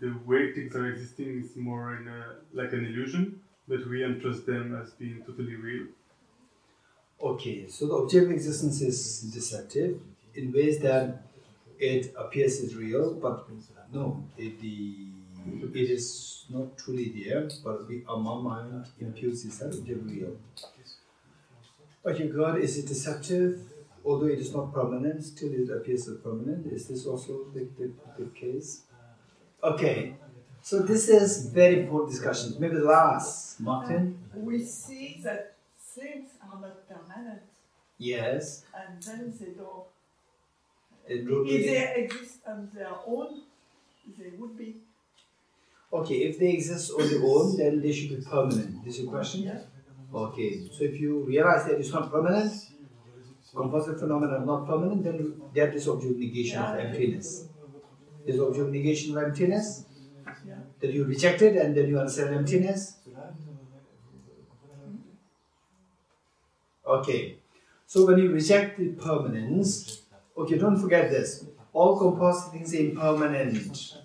the way things are existing is more in like an illusion, but we entrust them as being totally real. Okay, so the objective existence is deceptive in ways that it appears as real, but no, it is not truly there, but our mind imputes it as real. Okay, God, is it deceptive? Although it is not permanent, still it appears as permanent. Is this also the case? Okay, so this is very important discussion. Maybe the last, Martin? We see that things are not permanent. Yes. And then they don't. If they exist on their own, they would be. Okay, if they exist on their own, then they should be permanent. This is your question? Yes. Okay, so if you realize that it's not permanent, composite phenomena are not permanent, then that is object negation of emptiness. Is object negation of emptiness? Yeah. That you reject it and then you understand emptiness? Okay, so when you reject the permanence, okay, don't forget this. All composite things are impermanent.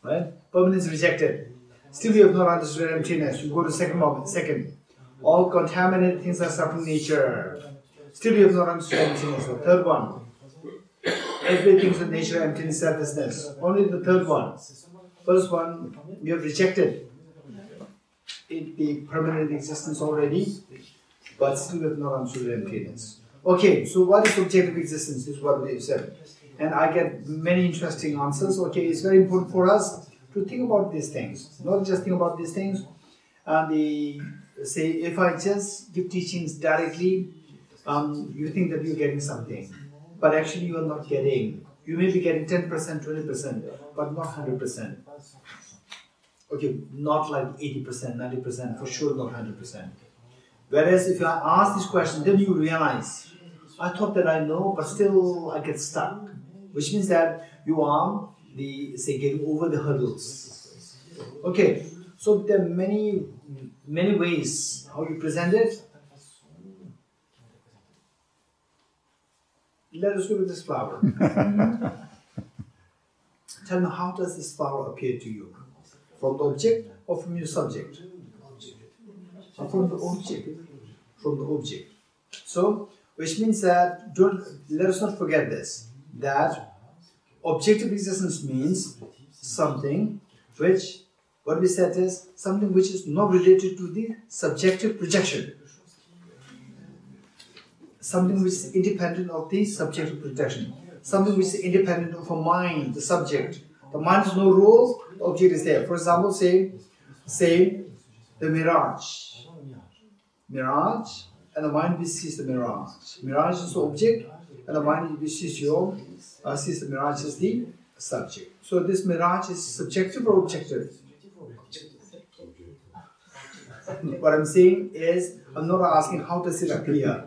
Right? Permanence rejected. Still you have not understood emptiness. You go to second moment. Second. All contaminated things are suffering nature. Still you have not understood emptiness. The third one. Everything is nature, emptiness, selflessness. Only the third one. First one, you have rejected the permanent existence already, but still you have not understood emptiness. Okay, so what is objective existence? This is what they said. And I get many interesting answers. Okay, it's very important for us to think about these things. Not just think about these things. Say, if I just give teachings directly, you think that you're getting something. But actually you are not getting. You may be getting 10%, 20%, but not 100%. Okay, not like 80%, 90%, for sure not 100%. Whereas if I ask this question, then you realize, I thought that I know, but still I get stuck. Which means that you are, getting over the hurdles. Okay, so there are many ways how you present it. Let us look at this flower. Tell me, how does this flower appear to you? From the object or from your subject? From the object. From the object. So, which means that, let us not forget this, that objective existence means something which, what we said is, something which is not related to the subjective projection. Something which is independent of the subjective projection. Something which is independent of a mind, the subject. The mind has no role, the object is there. For example, say the mirage. Mirage, and the mind which sees the mirage. Mirage is the object, and the mind which sees sees the mirage as the subject. So this mirage is subjective or objective? What I'm saying is, I'm not asking how does it appear.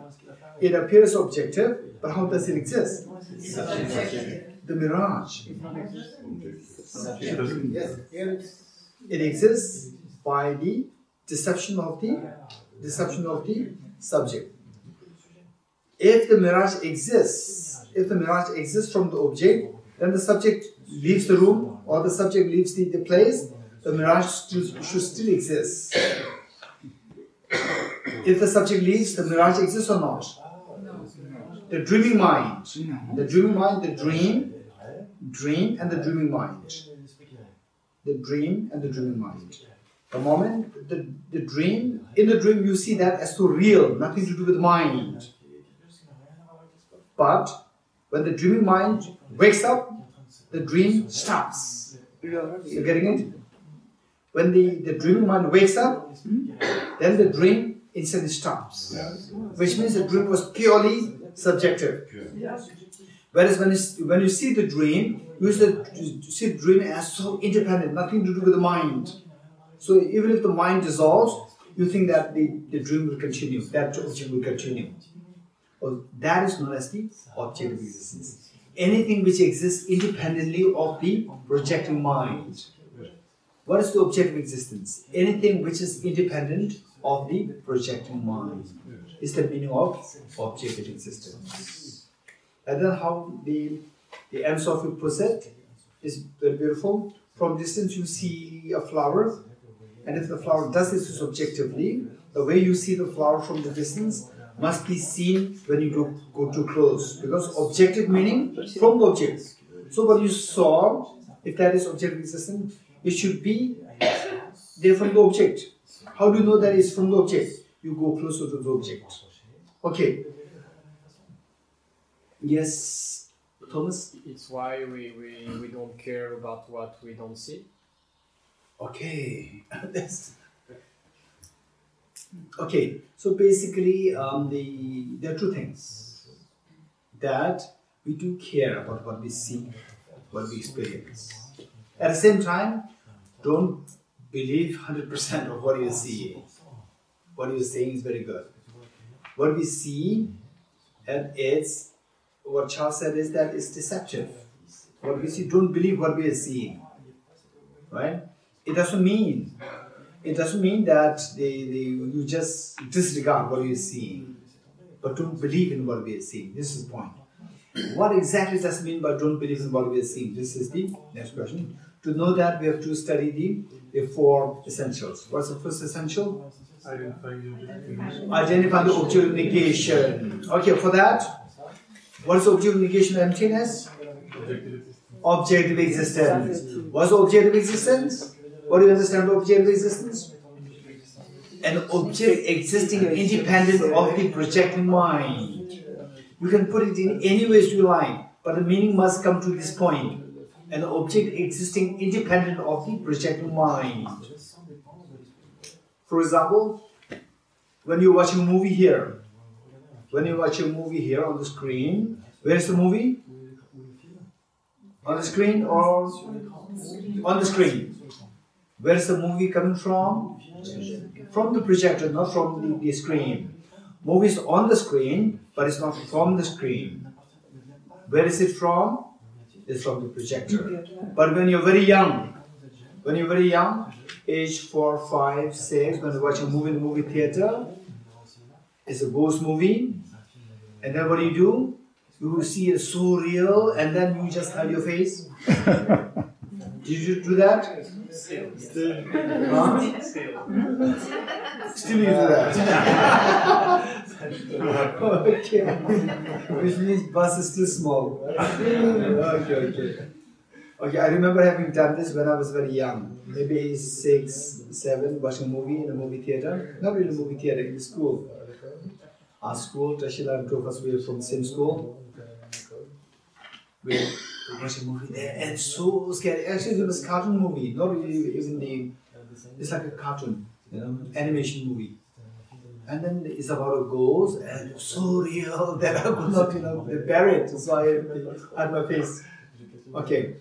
It appears objective, but how does it exist? The mirage. It exists by the deception of the subject. If the mirage exists from the object, then the subject leaves the room or the subject leaves the place, the mirage should still exist. If the subject leaves, the mirage exists or not? The dreaming mind, the dream and the dreaming mind. The dream and the dreaming mind. The moment the dream, in the dream you see that as so real, nothing to do with mind. But when the dreaming mind wakes up, the dream stops. You're getting it? When the dreaming mind wakes up, then the dream instantly stops. Which means the dream was purely subjective. Whereas when you see the dream, you see the dream as so independent, nothing to do with the mind. So even if the mind dissolves, you think that the dream will continue, that object will continue. Well, that is known as the objective existence. Anything which exists independently of the projecting mind. What is the objective existence? Anything which is independent of the projecting mind is the meaning of objective existence. And then how the Anthropic puts it is very beautiful. From distance you see a flower, and if the flower does this subjectively, the way you see the flower from the distance must be seen when you go too close. Because objective meaning from the object. So what you saw, if that is objective existence, it should be there from the object. How do you know that it's from the object? You go closer to the object. Okay. Yes, Thomas? It's why we don't care about what we don't see. Okay. Okay, so basically there are two things. That we do care about what we see, what we experience. At the same time, don't believe 100% of what you see. What you're saying is very good. What we see, and it's, what Charles said is that it's deceptive. What we see, don't believe what we are seeing. Right? It doesn't mean that you just disregard what you're seeing, but don't believe in what we are seeing. This is the point. What exactly does it mean by don't believe in what we are seeing? This is the next question. To know that, we have to study the 4 essentials. What's the first essential? Identify the object of negation. Okay, for that, what is the object of negation of emptiness? Objective existence. What's the objective existence? What do you understand by objective existence? An object existing independent of the projecting mind. You can put it in any ways you like, but the meaning must come to this point. An object existing independent of the projecting mind. For example, when you're watching a movie here, on the screen, where is the movie? On the screen or on the screen? Where is the movie coming from? From the projector, not from the screen. Movie is on the screen, but it's not from the screen. Where is it from? It's from the projector. But when you're very young, age 4, 5, 6, when you're watching a movie in the movie theater, it's a ghost movie, and then what do? You see it so real, and then you just hide your face. Did you do that? Still. Huh? Still you do that. Okay. Which means bus is too small. Okay, I remember having done this when I was very young. Maybe 6, 7, watching a movie in a movie theater. Not really a movie theater, in the school. Our school, Tashila drove us, we were from the same school. We were watching a movie there, and so scary. Actually, it was a cartoon movie, not really even it's like a cartoon, animation movie. And then it's about a ghost, and it's so real that I could not, bear it. So I had my face. Okay.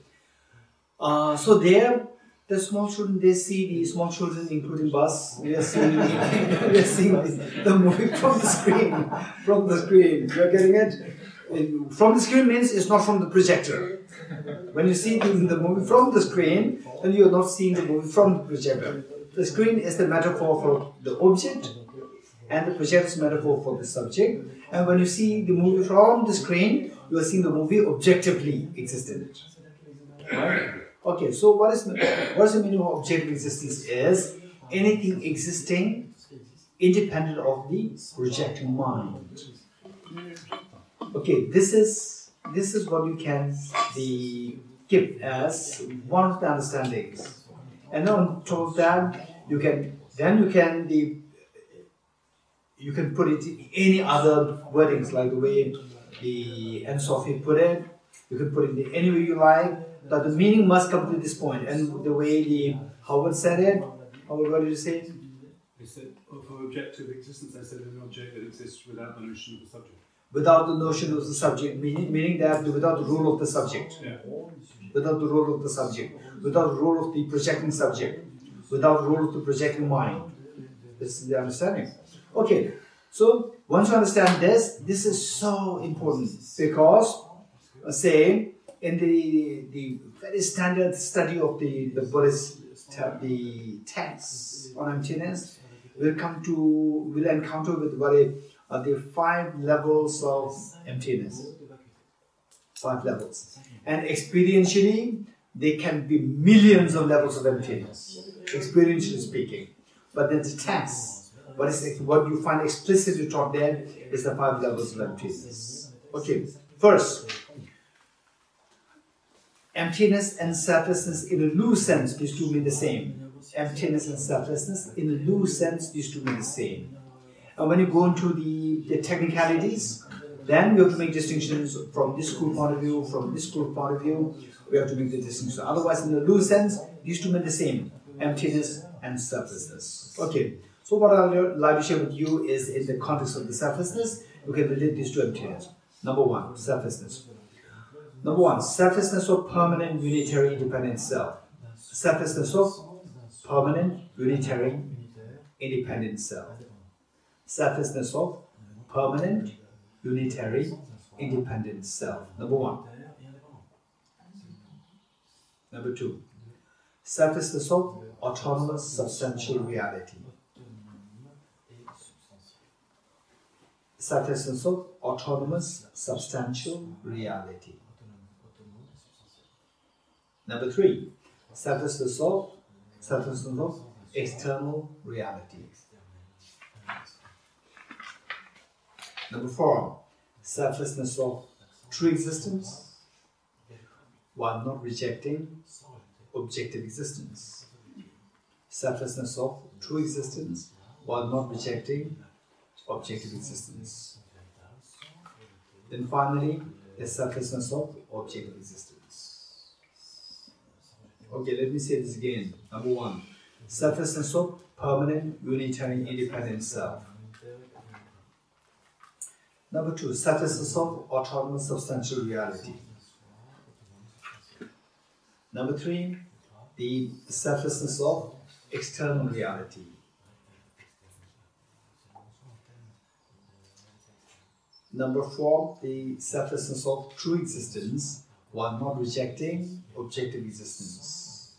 So there, the small children, they see the small children, including Bus. We are seeing the movie from the screen. From the screen. You are getting it? From the screen means it's not from the projector. When you see the movie from the screen, then you are not seeing the movie from the projector. The screen is the metaphor for the object, and the projector is metaphor for the subject. And when you see the movie from the screen, you are seeing the movie objectively existent. Right? Okay, so what is the meaning of objective existence? Is anything existing independent of the projecting mind. Okay, this is what you can give as one of the understandings, and on top of that, you can put it in any other wordings, like the way the Sophie put it. You can put it in any way you like. But the meaning must come to this point, and the way the Howard said it. Howard, what did you say? He said, for objective existence, I said an object that exists without the notion of the subject. Without the notion of the subject, meaning that without the rule of the subject. Yeah. Without the rule of the subject. Without the rule of the projecting subject. Without the rule of the projecting mind. This is the understanding. Okay, so once you understand this is so important, because, say, in the very standard study of the Buddhist the texts on emptiness, we'll encounter with the 5 levels of emptiness. 5 levels. And experientially, there can be millions of levels of emptiness, experientially speaking. But then the text, what you find explicitly taught there is the 5 levels of emptiness. Okay, first, emptiness and selflessness in a loose sense, these two mean the same. Emptiness and selflessness in a loose sense, these two mean the same. And when you go into the technicalities, then we have to make distinctions from this school point of view, from this school point of view. We have to make the distinction. Otherwise, in the loose sense, these two mean the same. Emptiness and selflessness. Okay, so what I'd like to share with you is in the context of the selflessness, you can relate this to emptiness. Number 1, selflessness. Number 1, selflessness of permanent, unitary, independent self. Selflessness of permanent, unitary, independent self. Selflessness of permanent, unitary, independent self. Number 1. Number 2, selflessness of autonomous, substantial reality. Selflessness of autonomous, substantial reality. Number 3, selflessness of external reality. Number 4, selflessness of true existence while not rejecting objective existence. Selflessness of true existence while not rejecting objective existence. Then finally, the selflessness of objective existence. Okay, let me say this again. Number 1, selflessness of permanent, unitary, independent self. Number 2, selflessness of autonomous substantial reality. Number 3, the selflessness of external reality. Number 4, the selflessness of true existence while not rejecting objective existence.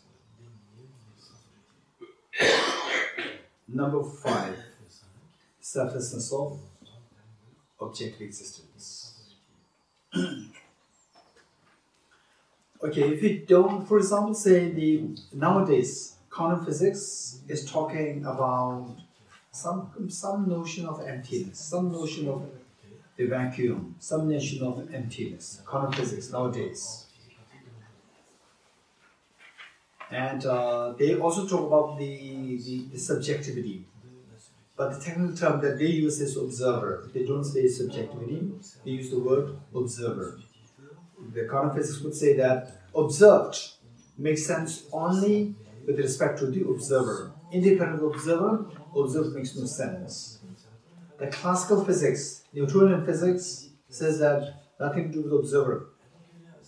Number 5, selflessness of objective existence. Okay, if you don't, for example, say nowadays quantum physics is talking about some notion of emptiness, some notion of the vacuum, some notion of emptiness, quantum physics nowadays. And they also talk about the subjectivity. But the technical term that they use is observer. They don't say subjectivity, they use the word observer. The quantum physics would say that observed makes sense only with respect to the observer. Independent observer, observed makes no sense. The classical physics, Newtonian physics, says that nothing to do with observer.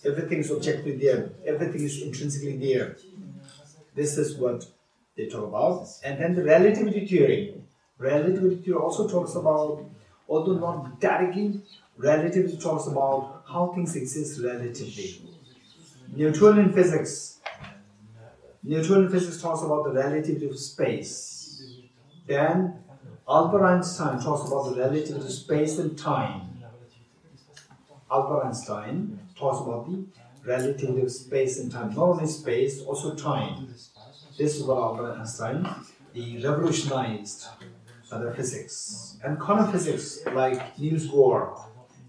Everything is objectively there. Everything is intrinsically there. This is what they talk about. And then the relativity theory. Relativity theory also talks about, although not directly, relativity talks about how things exist relatively. Newtonian physics talks about the relativity of space. Then Albert Einstein talks about the relativity of space and time. Albert Einstein talks about the relativity of space and time. Not only space, also time. This is what Albert Einstein revolutionized the physics. And quantum physics, like Niels Bohr,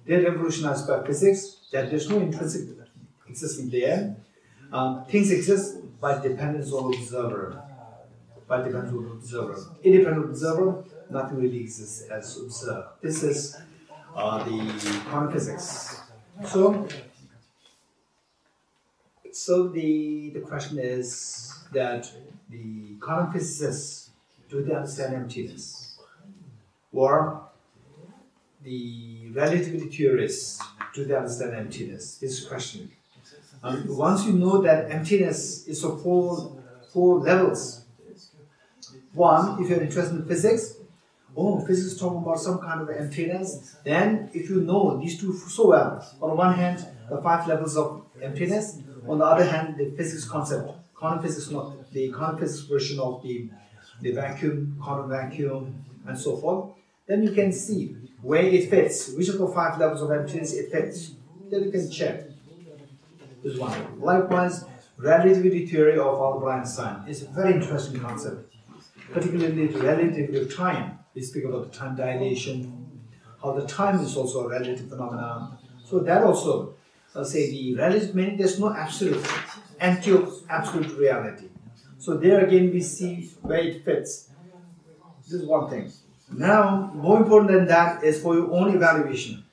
they revolutionized by physics that there's no intrinsic existence there. Things exist by dependence on observer. By dependence on observer. Independent observer, nothing really exists as observed. This is the quantum physics. So the question is that the quantum physicists, do they understand emptiness? Or the relativity theorists, do they understand emptiness? This is the question. Once you know that emptiness is of four levels. One, if you're interested in physics, physics is talking about some kind of emptiness. Then, if you know these two so well, on one hand, the 5 levels of emptiness, on the other hand, the physics concept, quantum physics, not the quantum physics version of the vacuum, quantum vacuum, and so forth, then you can see where it fits, which of the 5 levels of emptiness it fits. Then you can check. This is one. Likewise, relativity theory of Albert Einstein is a very interesting concept, particularly the relativity of time. We speak about the time dilation, how the time is also a relative phenomenon. So that also, say the relative meaning, there's no absolute, empty of absolute reality. So there again we see where it fits. This is one thing. Now, more important than that is for your own evaluation.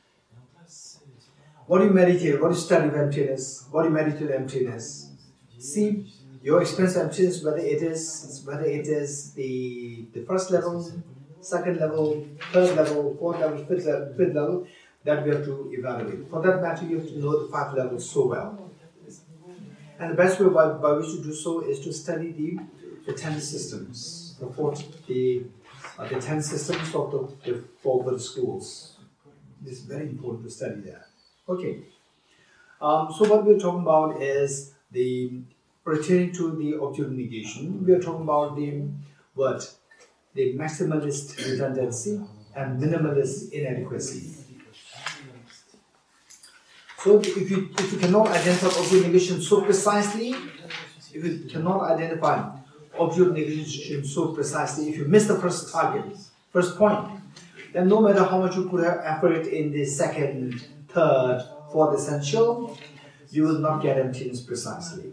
What do you meditate? What do you study of emptiness? What do you meditate emptiness? See your experience of emptiness, whether it is the first level, second level, third level, fourth level, fifth level, that we have to evaluate. For that matter, you have to know the 5 levels so well. And the best way by which to do so is to study the 10 systems, the 10 systems of the 4 Buddhist schools. It is very important to study that. Okay. So what we're talking about is pertaining to the object negation. We are talking about the maximalist redundancy and minimalist inadequacy. So if you cannot identify object negation so precisely, if you cannot identify object negation so precisely, if you miss the first target, first point, then no matter how much you put effort in the second, third, fourth essential, you will not get emptiness precisely.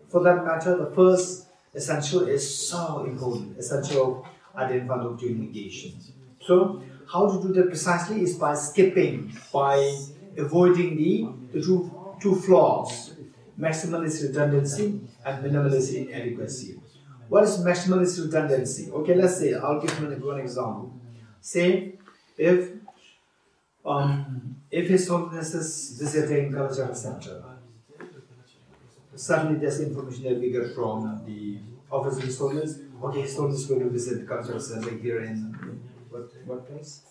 For that matter, the first essential is so important, essential identified object negation. So, how to do that precisely is by skipping, by avoiding the two flaws, maximalist redundancy and minimalist inadequacy. What is maximalist redundancy? Okay, let's say, I'll give you one example. Say, if His Holiness is visiting Kalachakra Center, suddenly there's information that we get from the office of His Holiness. Okay, His Holiness is going to visit Kalachakra Center here in what place?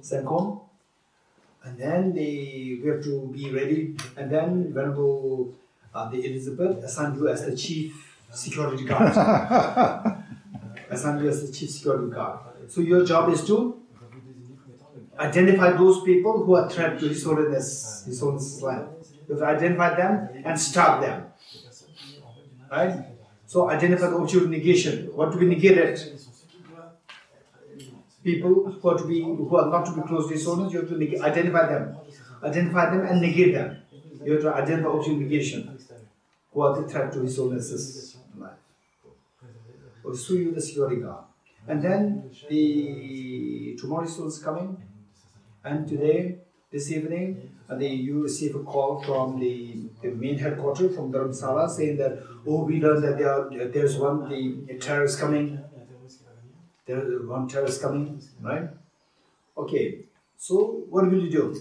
Saint Cosmes. And then we have to be ready. And then Venerable the Elizabeth assigned you as the chief security guard. Assigned you as the chief security guard. So your job is to identify those people who are threat to His Holiness's land. You have to identify them and stop them. Right? So identify the object of negation. What to be negated? People who are not to be close to His Holiness, you have to identify them. Identify them and negate them. You have to identify object of negation. Who are the threat to His Holiness's life. So you the security guard. And then tomorrow His Holiness is coming. And today, this evening, you receive a call from the main headquarters from Dharamsala saying that, oh, we learned that there's the terrorist coming. There's one terrorist coming, right? Okay, so what will you do?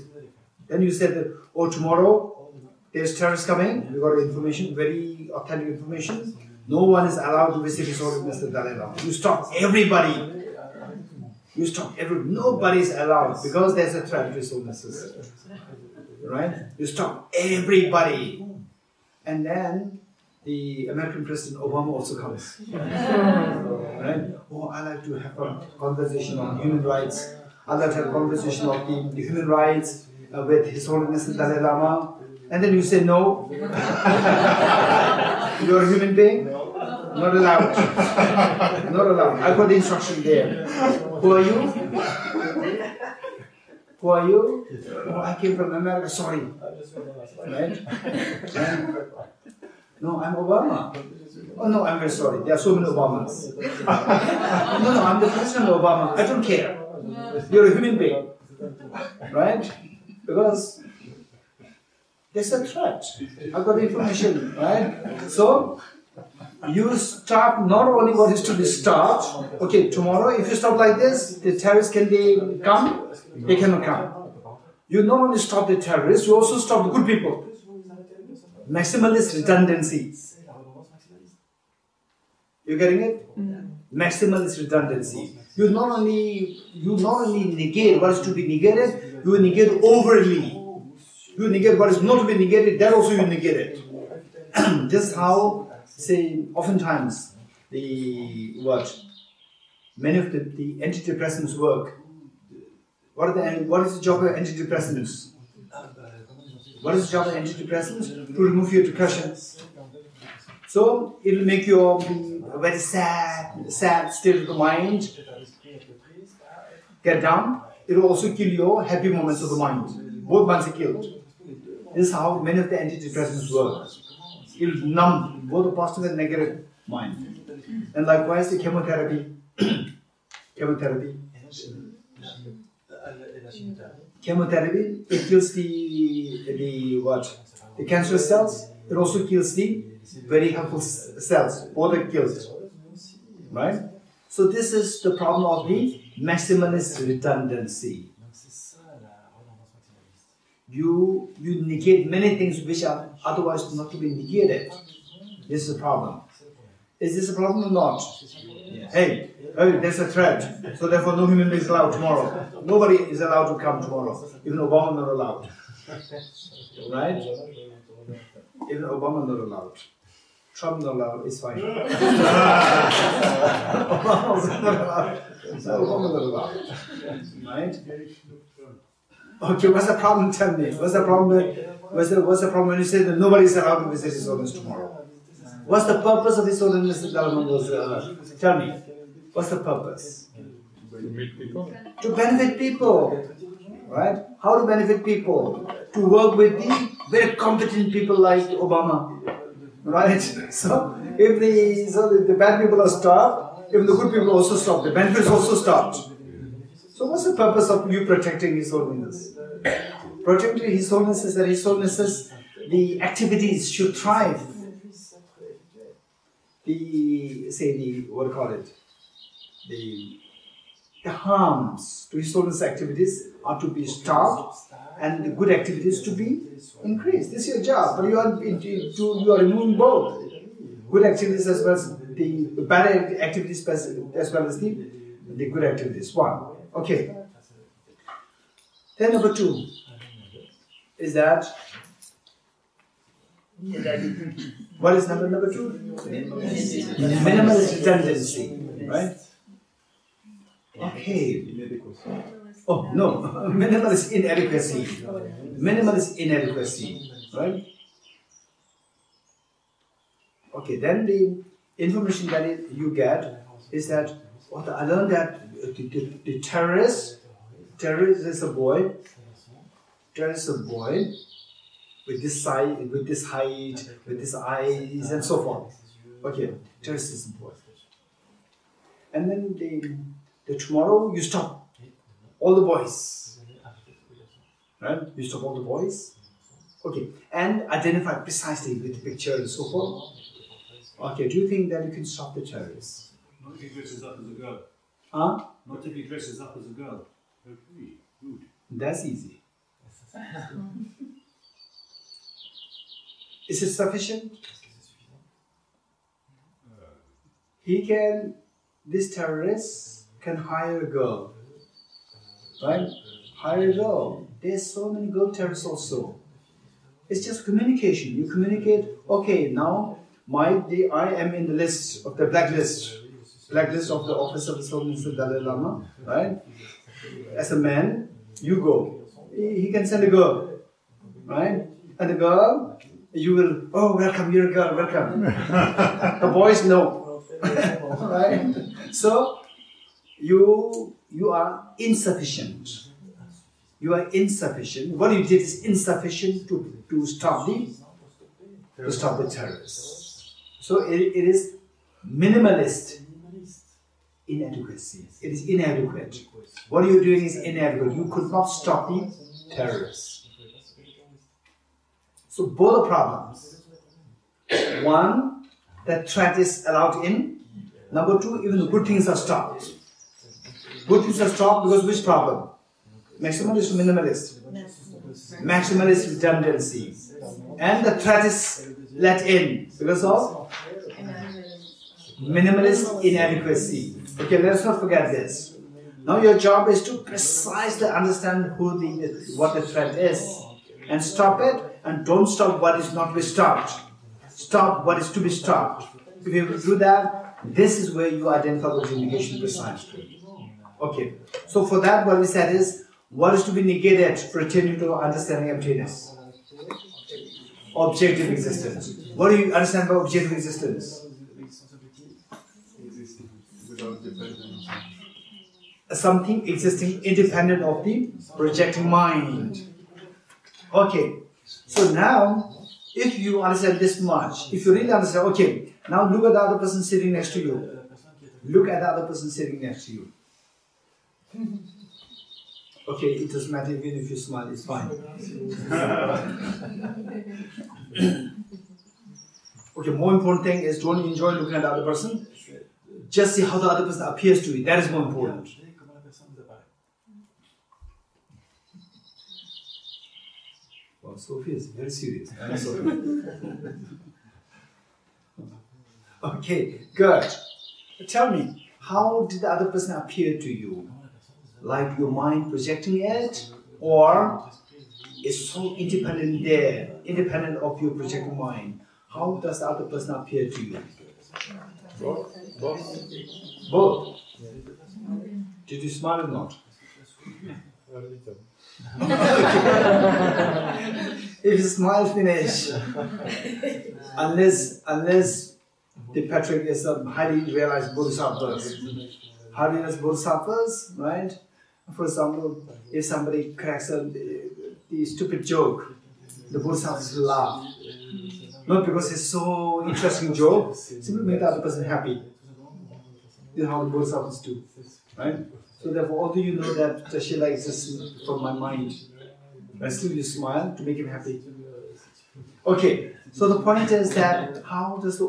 Then you said that, oh, tomorrow there's terrorists coming. We got information, very authentic information. No one is allowed to visit His Holiness the Dalai Lama. You stop everybody. You stop nobody is allowed because there's a threat to His Holiness. Right? You stop everybody. And then the American President Obama also comes. Right? Oh, I like to have a conversation on human rights. I like to have a conversation on the human rights with His Holiness the Dalai Lama. And then you say no. You're a human being? Not allowed. Not allowed. I got the instruction there. Who are you? Who are you? Oh, I came from America. Sorry. Right? No, I'm Obama. Oh no, I'm very sorry. There are so many Obamas. No, I'm the President Obama. I don't care. You're a human being. Right? Because there's a threat. I got the information, right? So, you stop not only what is to be stopped. Okay, tomorrow, if you stop like this, the terrorists, can they come? They cannot come. You not only stop the terrorists, you also stop the good people. Maximalist redundancy. You getting it? Maximalist redundancy. You not only negate what is to be negated, you negate overly. You negate what is not to be negated, that also you negate it. This is how, say, oftentimes many of the antidepressants work. What is the job of antidepressants? What is the job of antidepressants? To remove your depression. So it will make you a very sad state of the mind. Get down. It will also kill your happy moments of the mind. Both minds are killed. This is how many of the antidepressants work. It will numb both the positive and negative mind. And likewise the chemotherapy. Chemotherapy, it kills the cancerous cells. It also kills the very helpful cells. Both are killed. Right? So this is the problem of the maximalist redundancy. You negate many things which are otherwise not to be negated. This is a problem. Is this a problem or not? Yes. Hey, there's a threat. So therefore no human being is allowed tomorrow. Nobody is allowed to come tomorrow. Even Obama not allowed. Right? Even Obama not allowed. Trump not allowed, it's fine. Obama not allowed. Obama not allowed. Right? Okay, what's the problem? Tell me. What's the problem? What's the problem when you say that nobody is allowed to visit His Holiness tomorrow? What's the purpose of His Holiness? Tell me. What's the purpose? To benefit people. Right? How to benefit people? To work with the very competent people like Obama. Right? So if the bad people are stopped, if the good people also stop, the benefits also stopped. So what's the purpose of you protecting His Holiness? Protecting His Holiness is that His Holiness, the activities should thrive. The harms to His Holiness activities are to be stopped and the good activities to be increased. This is your job, but you are removing both. Good activities as well as the bad activities as well as the good activities. One. Okay. Then number two is that what is number two? Minimalist tendency, right? Okay. Oh no, minimalist inadequacy. Minimalist inadequacy, right? Okay, then the information that you get is that I learned that the terrorist is a boy. Terrorist is a boy with this size, with this height, with this eyes, and so forth. Okay, terrorist is a boy. And then the tomorrow you stop all the boys, right? You stop all the boys. Okay, and identify precisely with the picture and so forth. Okay, do you think that you can stop the terrorists? Not if he dresses up as a girl. Huh? Not if he dresses up as a girl. Okay, good. That's easy. Is it sufficient? This terrorist can hire a girl, right? Hire a girl. There's so many girl terrorists also. It's just communication. You communicate, okay, now I am in the list of the blacklist of the office of the Sultan Dalai Lama, right? As a man, you go. He can send a girl, right? And the girl, you will, oh, welcome, you're a girl, welcome. The boys know, right? So, you are insufficient. You are insufficient. What you did is insufficient to stop the terrorists. So it is minimalist inadequacy. It is inadequate. What you're doing is inadequate. You could not stop the terrorists. So both are problems. One, that threat is allowed in. Number two, even the good things are stopped. Good things are stopped because which problem? Maximalist or minimalist? Maximalist redundancy. And the threat is let in because of minimalist inadequacy. Okay, let's not forget this. Now your job is to precisely understand what the threat is and stop it, and don't stop what is not to be stopped. Stop what is to be stopped. If you do that, this is where you identify what is negation precisely. Okay, so for that what we said is, what is to be negated pertaining to understanding emptiness? Objective existence. What do you understand by objective existence? Something existing independent of the projecting mind. Okay, so now, if you understand this much, if you really understand, okay, now look at the other person sitting next to you. Look at the other person sitting next to you. Okay, it doesn't matter even if you smile, it's fine. Okay, more important thing is don't enjoy looking at the other person. Just see how the other person appears to you. That is more important. Well, Sophie is very serious. Okay, good. Tell me, how did the other person appear to you? Like your mind projecting it, or is so independent there, independent of your projecting mind? How does the other person appear to you? Both. Did you smile or not? If you smile, finish. Unless the Patrick is a highly realized Bodhisattva. How do you know bodhisattvas, right? For example, if somebody cracks the stupid joke, the bodhisattvas will laugh. Not because it's so interesting joke, simply make the other person happy. This is how the bodhisattvas do, right? So therefore, although you know that Tashila exists from my mind, but still you smile to make him happy. Okay, so the point is that how does the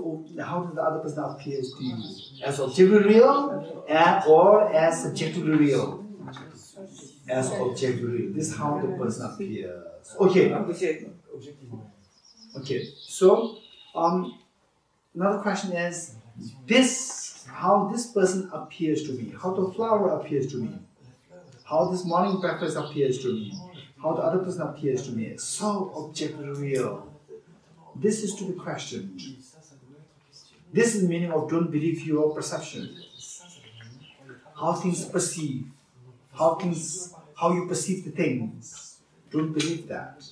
other person appear to you? As objectively real or as subjectively real? As objectively real. This is how the person appears. Okay. Okay. So another question is how this person appears to me, how the flower appears to me, how this morning breakfast appears to me, how the other person appears to me. So objectively real. This is to be questioned. This is the meaning of don't believe your perception. How things perceive, how you perceive the things. Don't believe that.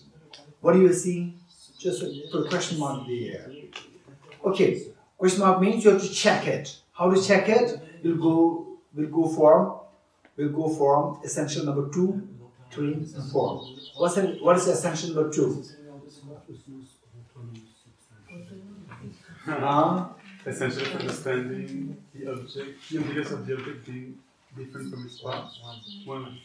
What are you seeing? Just put a question mark in the air. Okay, question mark means you have to check it. How to check it? We'll go for essential number 2, 3, and 4. What is essential number 2? Essential understanding the object, the emptiness of the object being different from its parts. One.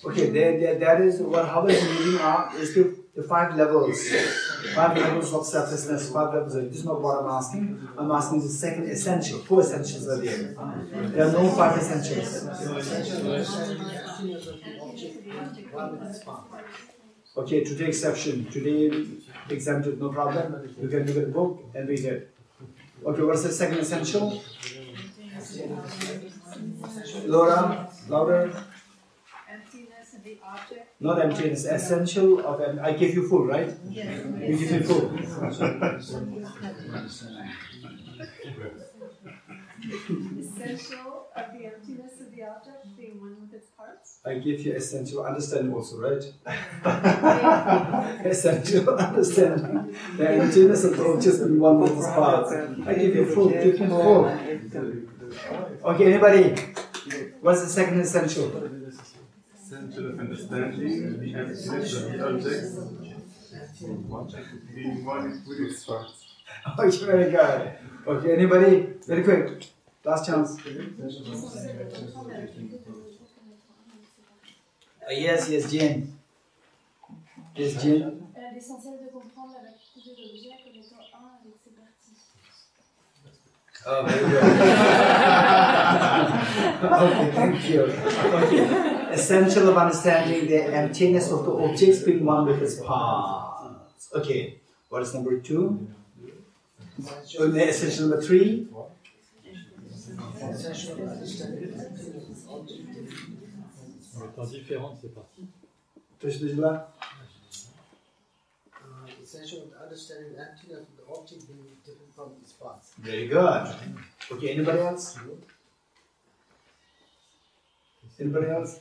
Okay, that is what how is moving up is the 5 levels. 5 levels of selflessness, 5 levels. This is not what I'm asking. I'm asking the second essential. 4 essentials are there. There are no 5 essentials. Okay, to take exception. Today, exempted, no problem. You can look at the book and read it. Okay, what's the second essential? Laura, louder. Emptiness of the object. Not emptiness, essential of I give you full, right? Yes. You give me full. Essential of the emptiness of the object being one with its parts. I give you essential understanding also, right? Essential understanding. The emptiness of the object being one with its parts. I give you full, give me full. Okay, anybody? What's the second essential? Essential of understanding the emptiness of the object being one with its parts. Okay, very good. Okay, anybody? Very quick. Last chance. Yes, Jane. Yes, Jane. L'essentiel de comprendre la vacuité de l'objet comme étant un avec ses parties. Oh, very good. Okay, thank you. Okay. Essential of understanding the emptiness of the objects being one with its parts. Okay. What is number 2? Essential number 3. Essential of understanding the emptiness of object. Étant différent de ces parties. Essential of understanding the emptiness of the object being different from its parts. Very good. Okay, anybody else? Anybody else?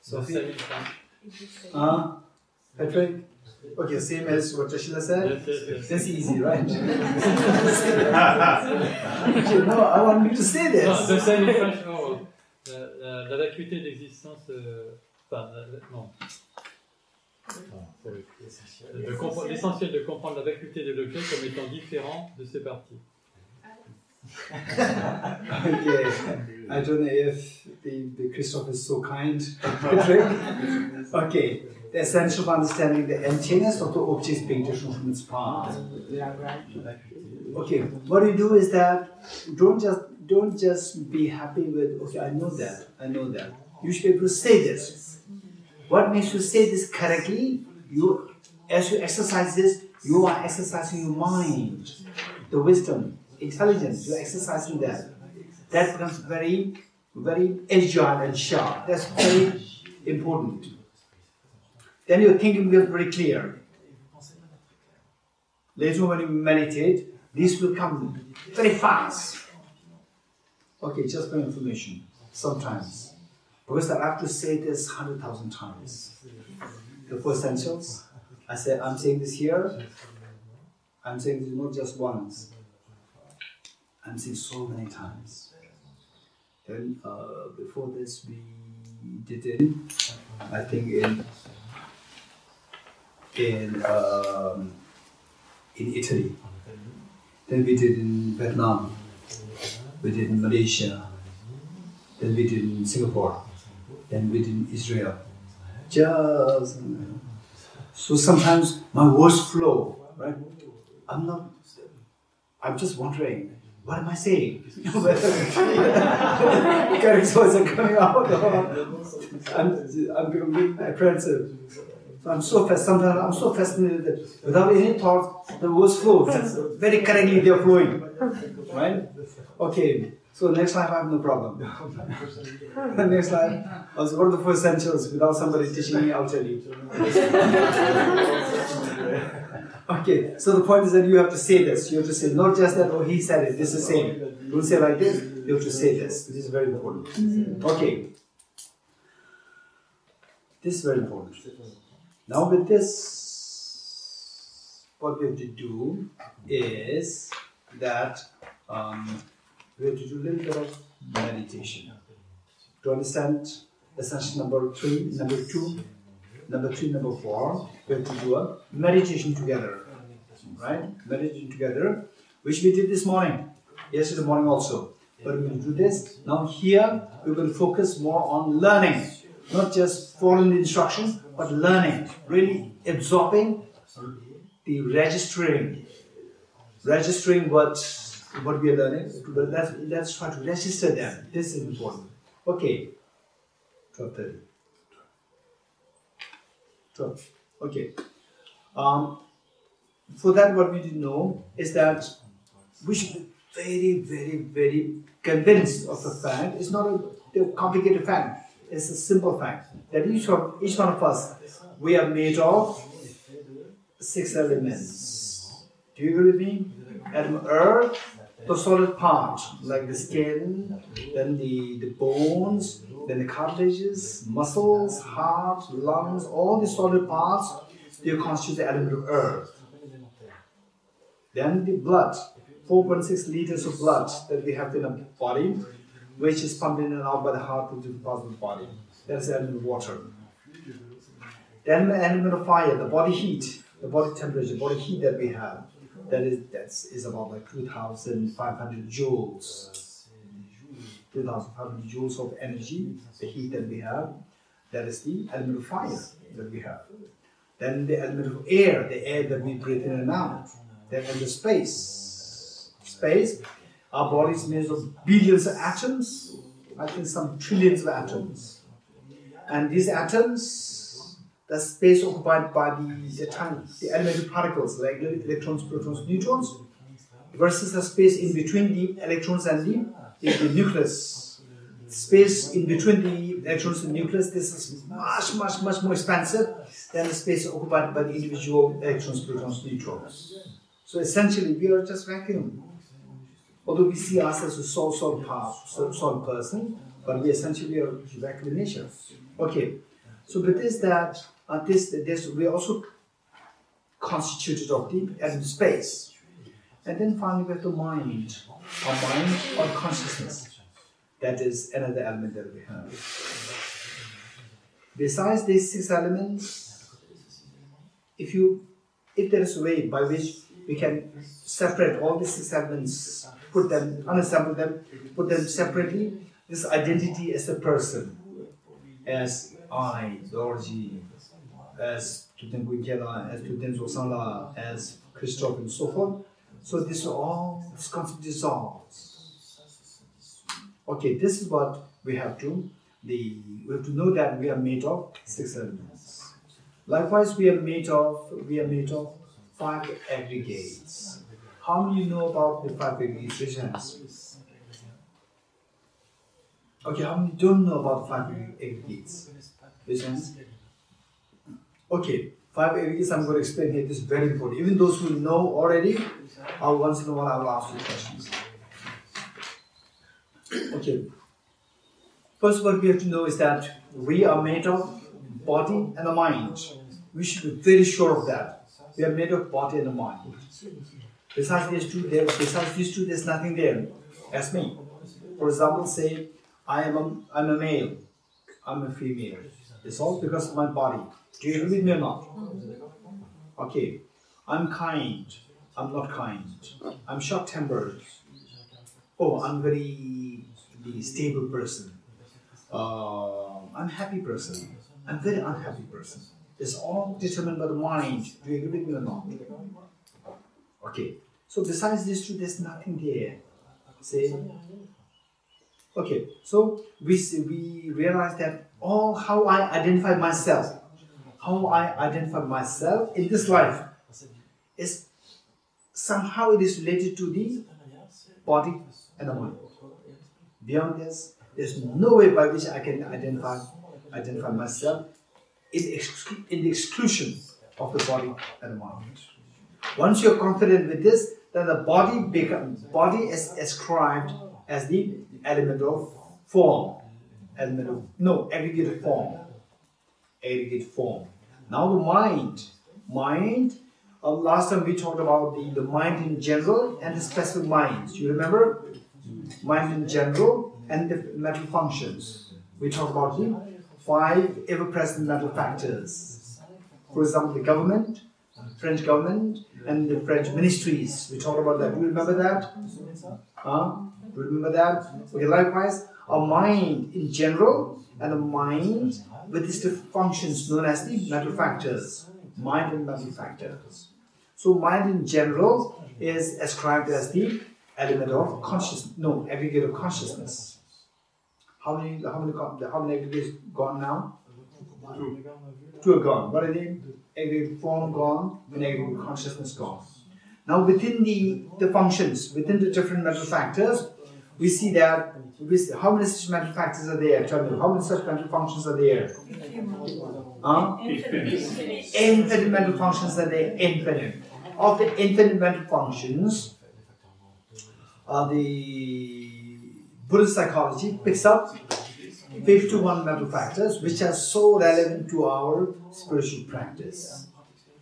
Sophie? Patrick? Okay, same as what Tashila said? Yes. That's easy, right? Okay, no, I want you to say this. No, the same in French, no. La vacuité d'existence... non. L'essentiel de comprendre la vacuité de l'objet comme étant différent de ses parties. Okay, I don't know if the Christoph is so kind, Patrick. Okay, the essential of understanding the emptiness of the objects being different from its parts. Okay, what you do is that don't just be happy with okay, I know that. You should be able to say this. What makes you say this correctly? As you exercise this, you are exercising your mind, the wisdom, intelligence. You are exercising that. That becomes very, very agile and sharp. That's very important. Then your thinking becomes very clear. Later, when you meditate, this will come very fast. Okay, just for information. Sometimes, because I have to say this 100,000 times. The 4 essentials. I'm saying this here. I'm saying this not just once. I'm saying so many times. Then before this we did it, I think in Italy. Then we did in Vietnam. We did in Malaysia. Then we did in Singapore. Then we did in Israel. Just so sometimes my words flow, right? I'm just wondering, what am I saying? Correct words are coming out. I'm becoming apprehensive. So sometimes I'm so fascinated that without any thought, the words flow. Very correctly they're flowing. Right? Okay, so next time I have no problem. Next time, I was one of the first centuries without somebody teaching me, I'll tell you. Okay, so the point is that you have to say this. You have to say not just that, oh, he said it, this is the same. Don't say like this, you have to say this. This is very important. Okay. This is very important. Now with this, what we have to do is that we have to do a little bit of meditation. To understand essential number 3, number 2, number 3, number 4, we have to do a meditation together. Right? Meditation together, which we did this morning, yesterday morning also. But we will do this. Now here, we will focus more on learning. Not just following the instruction, but learning. Really absorbing the registering what we are learning. Let's try to register them. This is important. Okay. 12:30. 12. Okay. For that, what we did know is that we should be very, very, very convinced of the fact. It's not a complicated fact. It's a simple fact that each one of us, we are made of 6 elements. Do you agree with me? Element earth, the solid part, like the skin, then the bones, then the cartilages, muscles, heart, lungs, all the solid parts, they constitute the element of earth. Then the blood, 4.6 liters of blood that we have in our body, which is pumped in and out by the heart to different parts of the body. That's the element of water. Then the element of fire, the body heat, the body temperature, the body heat that we have, that is about like 2,500 joules. 2,500 joules of energy, the heat that we have, that is the element of fire that we have. Then the element of air, the air that we breathe in and out. Then the space. Our body is made of billions of atoms, I think some trillions of atoms. And these atoms, the space occupied by the elementary particles like electrons, protons, neutrons, versus the space in between the electrons and the nucleus. Space in between the electrons and nucleus, this is much, much, much more expansive than the space occupied by the individual electrons, protons, neutrons. So essentially, we are just vacuum. Although we see ourselves as a solid person, but we essentially are vacuum in nature. Okay, so with this we are also constituted of deep and space. And then finally we have the mind. Our mind or consciousness. That is another element that we have. Besides these 6 elements, if there is a way by which we can separate all these 6 elements, unassemble them, put them separately, this identity as a person, as I, Dorji, as Tuten Guinkela, as Tuten Zosala, as Christophe, and so forth. So this concept dissolves. Okay, this is what we have to know, that we are made of 6 elements. Likewise, we are made of 5 aggregates. How many know about the 5 aggregates? Raise your hands. Okay, how many don't know about 5 aggregates? Raise your hands. Okay, 5 aggregates I'm going to explain here. This is very important. Even those who know already, once in a while I will ask you questions. Okay. First, what we have to know is that we are made of body and a mind. We should be very sure of that. We are made of body and a mind. Besides these two, there's nothing there. Ask me. For example, say I'm a male, I'm a female. It's all because of my body. Do you agree with me or not? Okay. I'm kind, I'm not kind. I'm short-tempered. Oh, I'm very stable person. I'm a happy person. I'm a very unhappy person. It's all determined by the mind. Do you agree with me or not? Okay. So besides these two, there's nothing there. Say. Okay. So we realize that how I identify myself, in this life, is somehow it is related to the body and the mind. Beyond this, there's no way by which I can identify myself in the exclusion of the body and the mind. Once you're confident with this, then the body is ascribed as the element of form, aggregate form. Now the mind. Last time we talked about the mind in general and the specific minds. You remember? Mind in general and the mental functions. We talked about the 5 ever-present mental factors. For example, the government, French government, and the French ministries. We talked about that. Do you remember that? Do you remember that? Okay, likewise, our mind in general and the mind with its different functions known as the mental factors. Mind and mental factors. So mind in general is ascribed as the element of consciousness, aggregate of consciousness. How many aggregates gone now? 2 are gone. What are they? Aggregate form gone and aggregate consciousness gone. Now within the functions, within the different mental factors, we see that how many such mental factors are there? Tell me, how many such mental functions are there? Infinite mental functions are there, infinite. Of the infinite mental functions, the Buddhist psychology picks up 51 mental factors which are so relevant to our spiritual practice.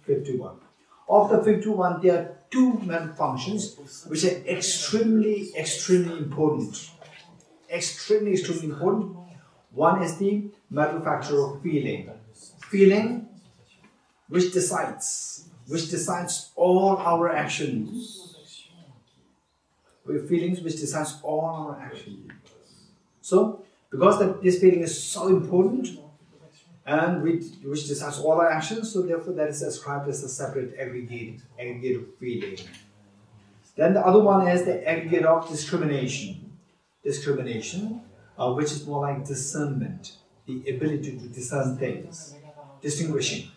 51. Of the 51, there are 2 mental functions which are extremely important. Extremely important. One is the mental factor of feeling. Feeling which decides all our actions. With feelings which decides all our actions. So, because this feeling is so important and which decides all our actions, so therefore that is ascribed as a separate aggregate of feeling. Then the other one is the aggregate of discrimination. Which is more like discernment, the ability to discern things, distinguishing.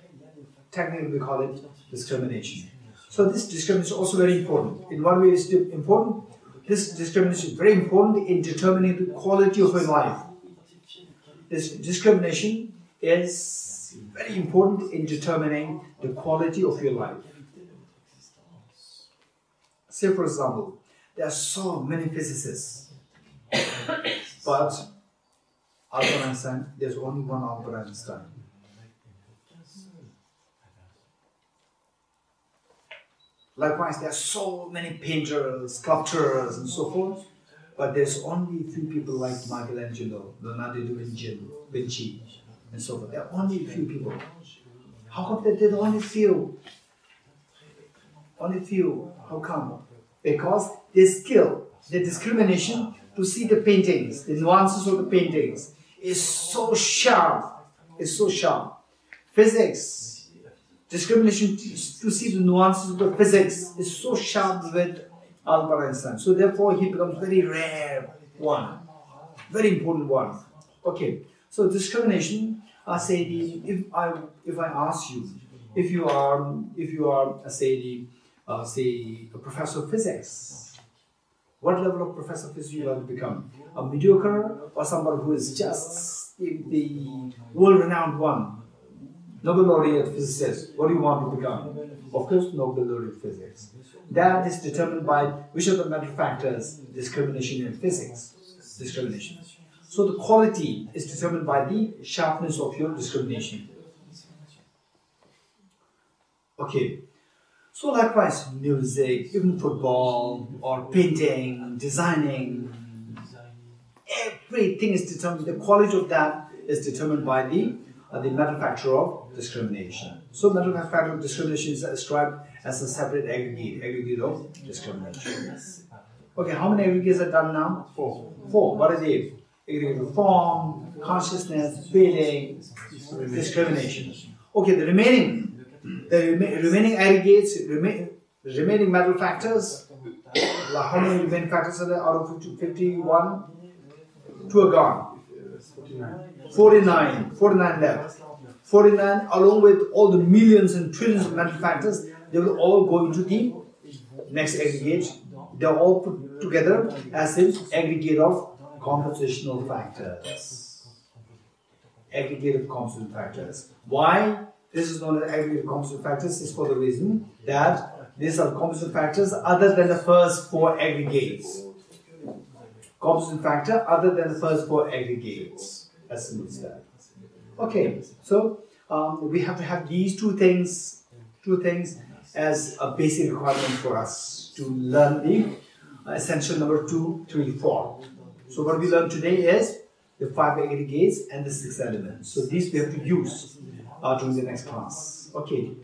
Technically we call it discrimination. So this discrimination is also very important. In what way is it important? This discrimination is very important in determining the quality of your life. This discrimination is very important in determining the quality of your life. Say for example, there are so many physicists, but Albert Einstein, there's only one Albert Einstein. Likewise, there are so many painters, sculptors, and so forth, but there's only a few people like Michelangelo, Leonardo da Vinci, and so forth. There are only a few people. How come there are only few? Only few. How come? Because their skill, their discrimination to see the paintings, the nuances of the paintings, is so sharp. It's so sharp. Physics. Discrimination to see the nuances of the physics is so sharp with Albert Einstein. So therefore he becomes very rare one. Very important one. Okay. So discrimination, if I ask you, if you are say a professor of physics, what level of professor of physics you want to become? A mediocre or someone who is just the world-renowned one? Nobel laureate physicist, what do you want to become? Of course, Nobel laureate physics. That is determined by which of the mental factors? Discrimination in physics. Discrimination. So the quality is determined by the sharpness of your discrimination. Okay. So likewise, music, even football, or painting, designing, everything is determined, the quality of that is determined by the mental factor of discrimination. So mental factor of discrimination is described as a separate aggregate of discrimination. Okay, how many aggregates are done now? 4. What are they? Aggregate of form, consciousness, feeling, discrimination. Okay, the remaining aggregates, remaining mental factors, how many remaining factors are there out of 51? 2 are gone. 49 left. 49 along with all the millions and trillions of mental factors, they will all go into the next aggregate. They are all put together as an aggregate of compositional factors. Aggregate of compositional factors. Why this is known as aggregate of compositional factors is for the reason that these are compositional factors other than the first 4 aggregates. Composition factor other than the first 4 aggregates. As simple as that. Okay, so we have to have these two things as a basic requirement for us to learn the essential number 2, 3, 4. So what we learned today is the 5 aggregates and the 6 elements. So these we have to use during the next class. Okay.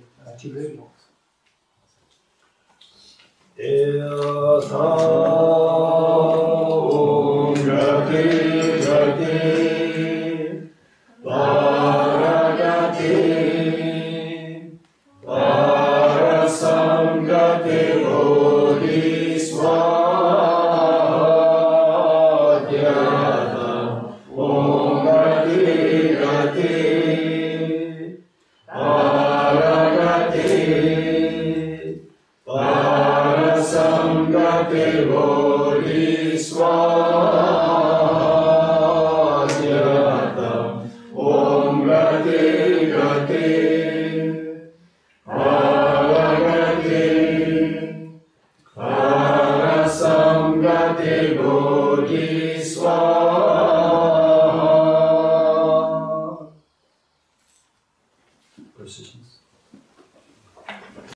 Precision.